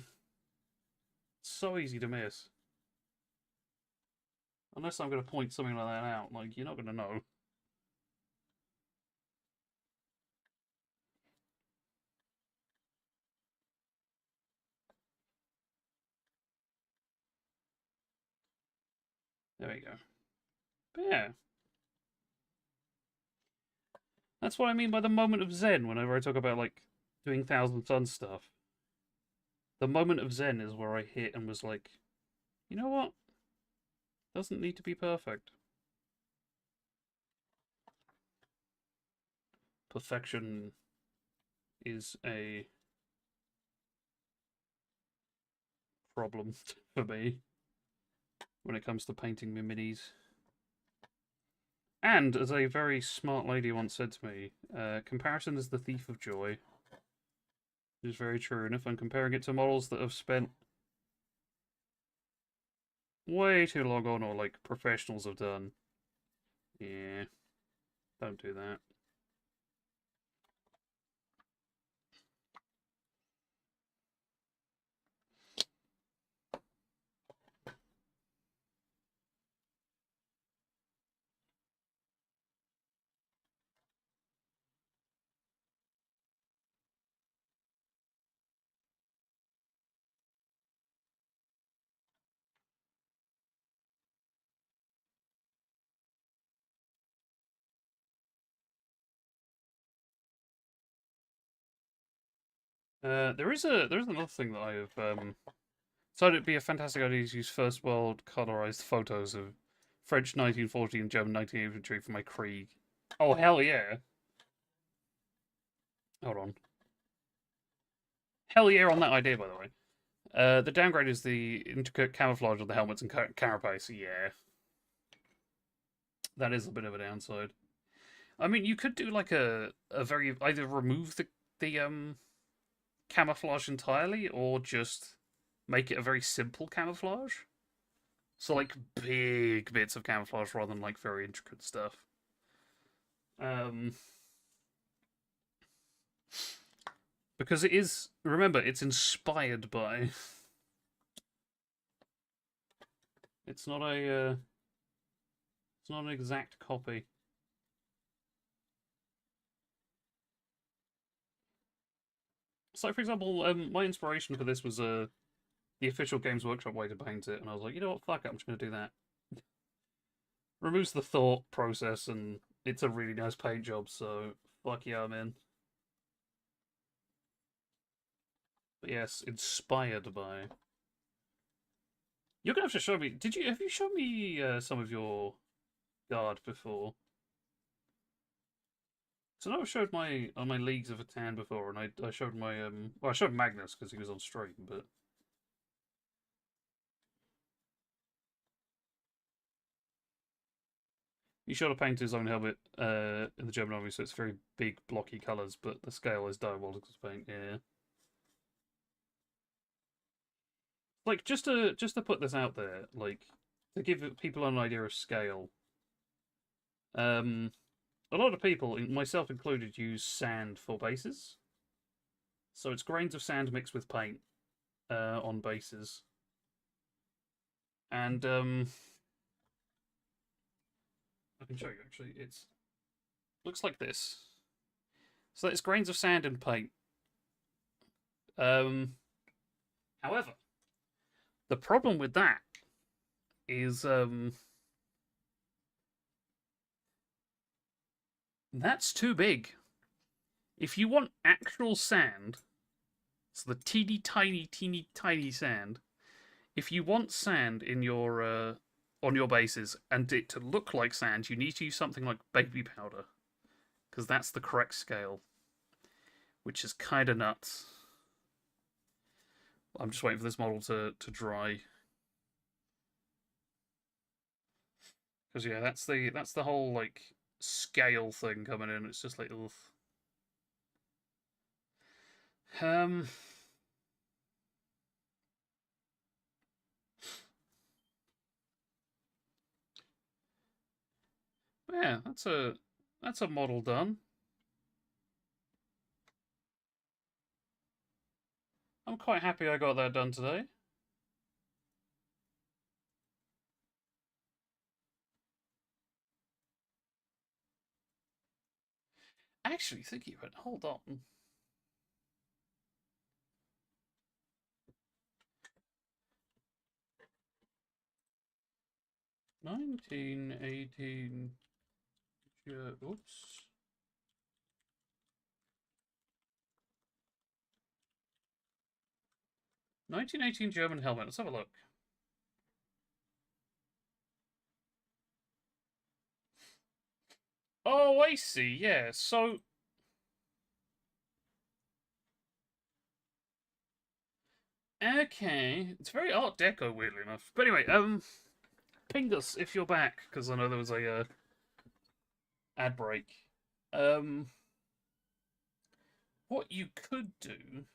It's so easy to miss. Unless I'm going to point something like that out. Like, you're not going to know. There we go. But yeah. That's what I mean by the moment of zen whenever I talk about, like, doing Thousand Suns stuff. The moment of zen is where I hit and was like, you know what? Doesn't need to be perfect. Perfection is a problem for me when it comes to painting my minis. And, as a very smart lady once said to me, comparison is the thief of joy. Which is very true, and if I'm comparing it to models that have spent way too long on, or like professionals have done, yeah, don't do that. There's another thing that I have decided it'd be a fantastic idea to use first world colorized photos of French 1940 and German 19th infantry for my Krieg. Oh hell yeah! Hold on. Hell yeah on that idea, by the way. The downgrade is the intricate camouflage of the helmets and carapace. Yeah, that is a bit of a downside. I mean, you could do like a very either remove the camouflage entirely, or just make it a very simple camouflage. So like big bits of camouflage rather than like very intricate stuff. Because it is, remember, it's inspired by. It's not a it's not an exact copy. So, for example, my inspiration for this was the official Games Workshop way to paint it, and I was like, you know what, fuck it, I'm just going to do that. Removes the thought process, and it's a really nice paint job, so fuck yeah, I'm in. But yes, inspired by. You're going to have to show me, have you shown me some of your Guard before? So I showed my Leagues of Catan before, and I showed my well, I showed Magnus because he was on stream, but he showed a paint his own helmet in the German army, so it's very big, blocky colours, but the scale is diabolical paint. Yeah, like just to put this out there, like to give people an idea of scale. A lot of people, myself included, use sand for bases. So it's grains of sand mixed with paint on bases. And I can show you actually. It's looks like this. So it's grains of sand and paint. However, the problem with that is that's too big. If you want actual sand, so the teeny tiny sand, if you want sand in your on your bases and it to look like sand, you need to use something like baby powder. because that's the correct scale, which is kind of nuts. I'm just waiting for this model to dry. Because yeah, that's the whole like scale thing coming in. It's just like oof. Yeah, that's a model done. I'm quite happy I got that done today. Actually, thinking of it, hold on. $1918. Oops. $1918 German helmet. Let's have a look. Oh, I see. Yeah. So. Okay, it's very Art Deco, weirdly enough. But anyway, ping us if you're back, because I know there was a ad break. What you could do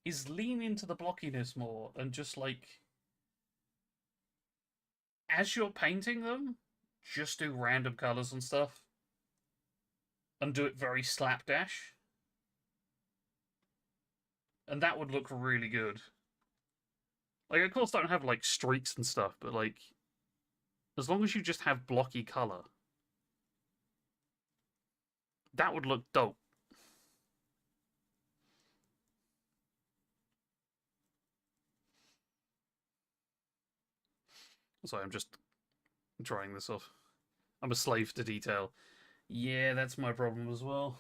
is lean into the blockiness more and just like, as you're painting them, just do random colors and stuff, and do it very slapdash. And that would look really good. Like, of course, don't have, like, streaks and stuff, but, like, as long as you just have blocky color, that would look dope. Sorry, I'm just drying this off. I'm a slave to detail. Yeah, that's my problem as well.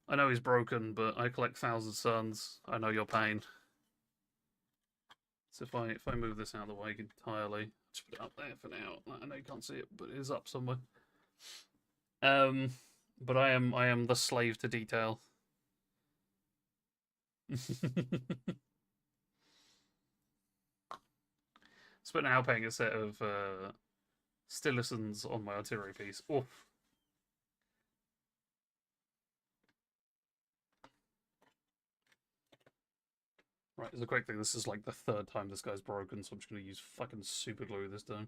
I know he's broken, but I collect Thousand Suns. I know your pain. So if I move this out of the way entirely, just put it up there for now. I know you can't see it, but it is up somewhere. But I am the slave to detail. Spent now paying a set of Stillisons on my artillery piece. Oof. Right, as a quick thing, this is like the third time this guy's broken, so I'm just going to use fucking super glue this time.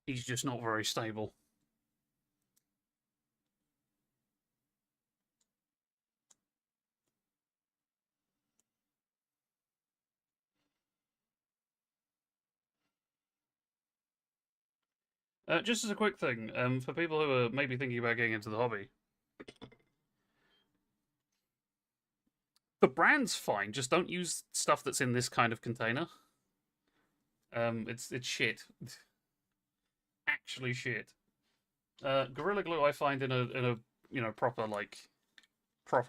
He's just not very stable. Just as a quick thing, for people who are maybe thinking about getting into the hobby, the brand's fine. Just don't use stuff that's in this kind of container. It's shit. Actually shit. Gorilla Glue I find in a proper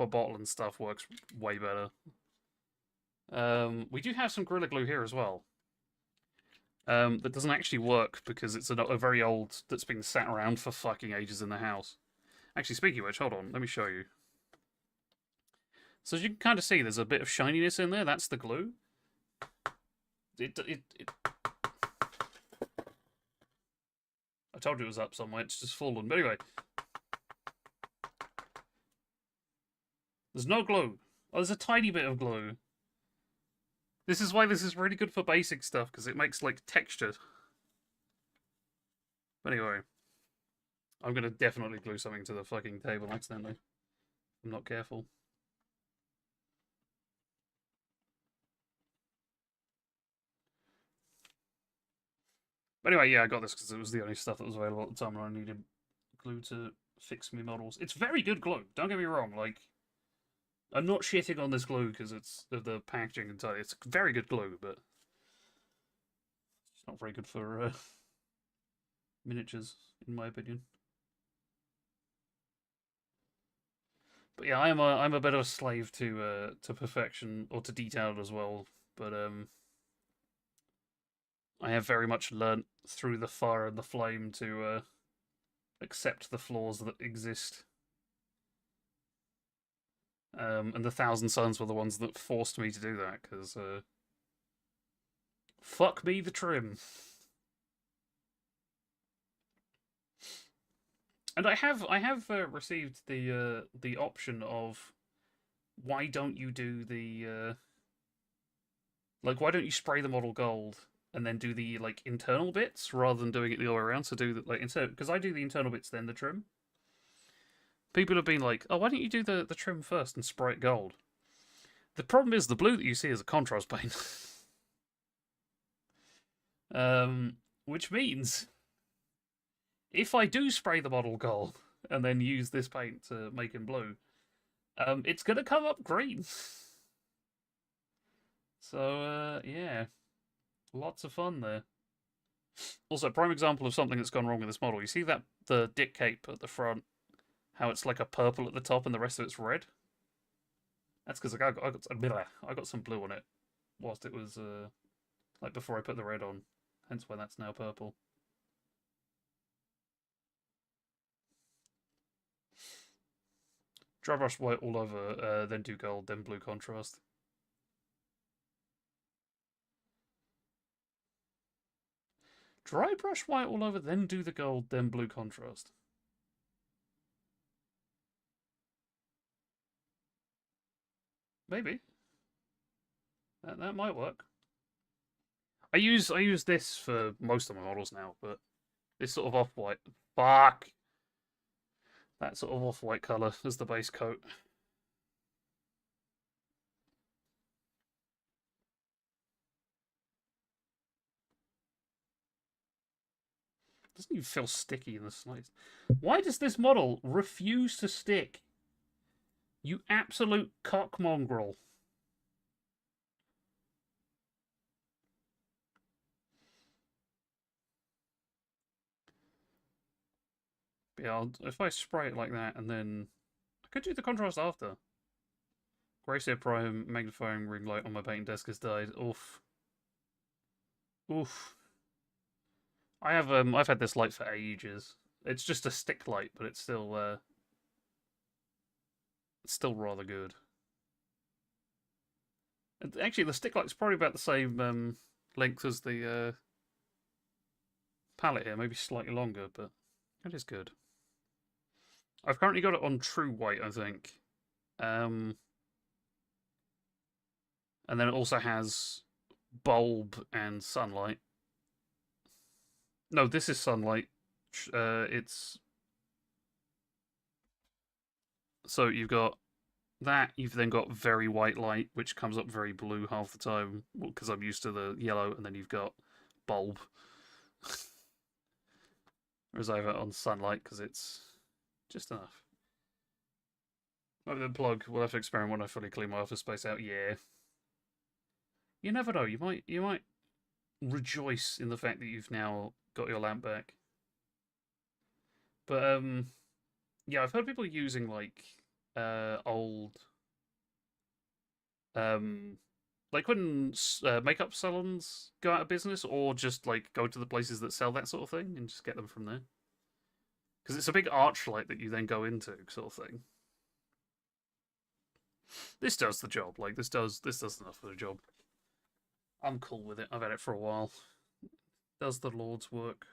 bottle and stuff works way better. We do have some Gorilla Glue here as well. That doesn't actually work because it's a very old that's been sat around for fucking ages in the house. Actually, speaking of which, hold on, let me show you. So as you can kind of see, there's a bit of shininess in there. That's the glue. I told you it was up somewhere. It's just fallen. But anyway, there's no glue. Oh, there's a tiny bit of glue. This is why this is really good for basic stuff, because it makes, like, texture. But anyway, I'm going to definitely glue something to the fucking table accidentally. I'm not careful. But anyway, yeah, I got this because it was the only stuff that was available at the time and I needed glue to fix me models. It's very good glue, don't get me wrong, like... I'm not shitting on this glue because it's of the packaging and it's very good glue, but it's not very good for miniatures, in my opinion. But yeah, I'm a bit of a slave to perfection or to detail as well. But I have very much learnt through the fire and the flame to accept the flaws that exist. And the Thousand Suns were the ones that forced me to do that, because fuck me the trim. And I have received the option of, why don't you do the like, why don't you spray the model gold and then do the like internal bits rather than doing it the other way around? So do the, like, instead, because I do the internal bits then the trim. People have been like, oh, why don't you do the trim first and spray it gold? The problem is the blue that you see is a contrast paint. Which means if I do spray the model gold and then use this paint to make him blue, it's going to come up green. So, yeah. Lots of fun there. Also, prime example of something that's gone wrong with this model. You see that the dick cape at the front, how it's like a purple at the top and the rest of it's red? That's because I got some blue on it whilst it was, like, before I put the red on. Hence why that's now purple. Dry brush white all over, then do gold, then blue contrast. Dry brush white all over, then do the gold, then blue contrast. Maybe. That might work. I use this for most of my models now, but this sort of off-white. Fuck! That sort of off-white colour as the base coat. Doesn't even feel sticky in the slightest. Why does this model refuse to stick? You absolute cock mongrel. Yeah, if I spray it like that and then... I could do the contrast after. Graysir Prime magnifying ring light on my painting desk has died. Oof. Oof. I've had this light for ages. It's just a stick light, but it's still rather good. And actually, the stick light's probably about the same length as the palette here, maybe slightly longer, but it is good. I've currently got it on true white, I think. And then it also has bulb and sunlight. No, this is sunlight. It's... So you've got that, you've then got very white light, which comes up very blue half the time, because I'm used to the yellow, and then you've got bulb. Whereas I have it on sunlight, because it's just enough. Maybe the plug, we'll have to experiment when I fully clean my office space out, yeah. You never know, you might rejoice in the fact that you've now got your lamp back. But, yeah, I've heard people using, like, old... like when makeup salons go out of business, or just, like, go to the places that sell that sort of thing and just get them from there. Because it's a big arch light that you then go into, sort of thing. This does the job. Like, this does enough of the job. I'm cool with it. I've had it for a while. Does the Lord's work.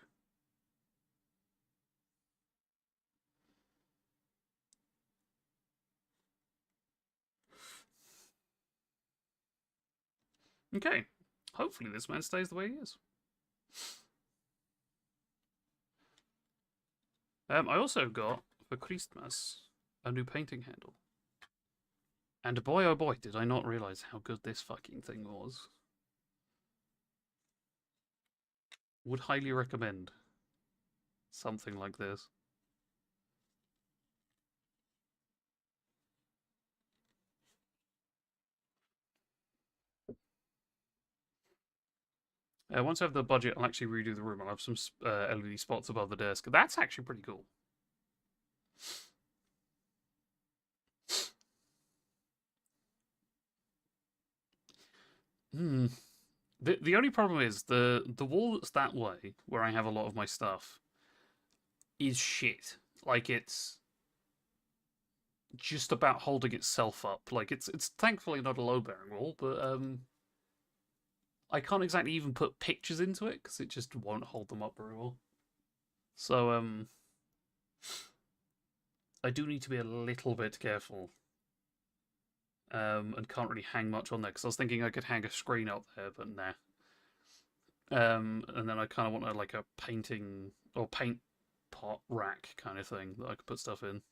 Okay. Hopefully this man stays the way he is. I also got, for Christmas, a new painting handle. And boy oh boy, did I not realise how good this fucking thing was. Would highly recommend something like this. Once I have the budget, I'll actually redo the room. I'll have some LED spots above the desk. That's actually pretty cool. The only problem is the wall that's that way, where I have a lot of my stuff, is shit. Like, it's just about holding itself up. Like, it's thankfully not a load-bearing wall, but I can't exactly even put pictures into it because it just won't hold them up very well. So I do need to be a little bit careful. And can't really hang much on there because I was thinking I could hang a screen up there, but nah. And then I kind of want like a painting or paint pot rack kind of thing that I could put stuff in.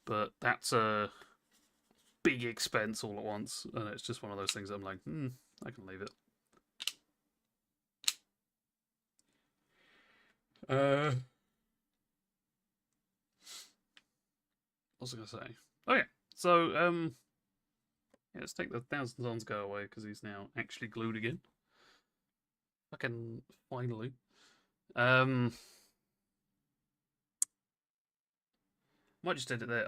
But that's a big expense all at once, and it's just one of those things that I'm like, I can leave it. What was I gonna say? Oh yeah, so yeah, let's take the Thousand Suns go away because he's now actually glued again. Fucking finally. Might just end it there.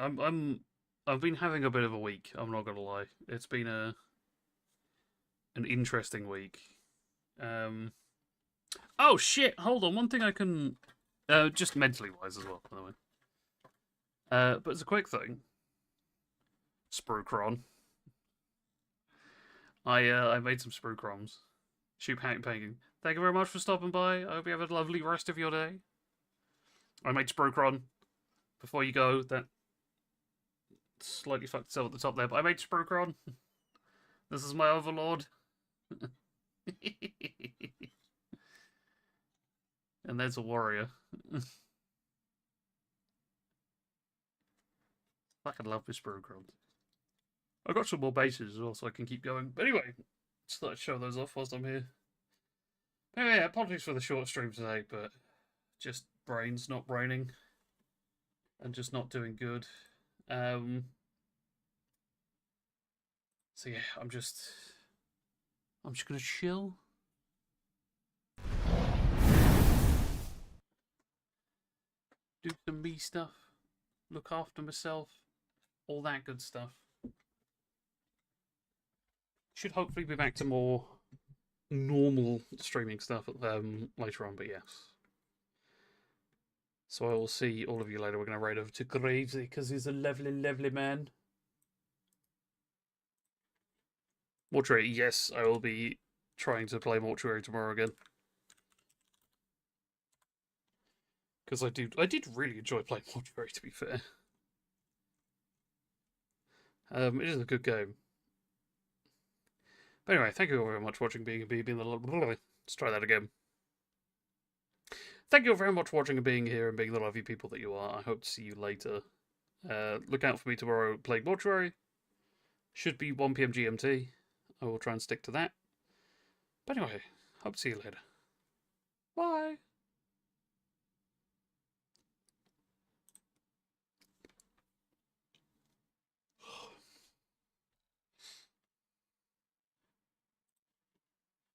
I've been having a bit of a week. I'm not gonna lie. It's been an interesting week. Oh shit! Hold on. One thing I can, just mentally wise as well, by the way. But it's a quick thing. Sprucron. I made some Sprucrons. Shoot painting. Thank you very much for stopping by. I hope you have a lovely rest of your day. I made Sprucron. Before you go, that slightly fucked itself at the top there, but I made Sprucron. This is my overlord. And there's a warrior. Fucking love my Sprucron. I got some more bases as well, so I can keep going. But anyway, just thought I'd show those off whilst I'm here. Anyway, yeah, apologies for the short stream today, but just brains not braining. And just not doing good. So yeah, I'm just gonna chill. Do some me stuff. Look after myself. All that good stuff. Should hopefully be back to more normal streaming stuff later on, but yes. So I will see all of you later. We're going to raid over to Gravesy because he's a lovely, lovely man. Mortuary, yes, I will be trying to play Mortuary tomorrow again. Because I did really enjoy playing Mortuary, to be fair. It is a good game. But anyway, thank you all very much for watching, being the let's try that again. Thank you all very much for watching and being here and being the lovely people that you are. I hope to see you later. Look out for me tomorrow playing Mortuary. Should be 1 PM GMT. I will try and stick to that. But anyway, hope to see you later. Bye.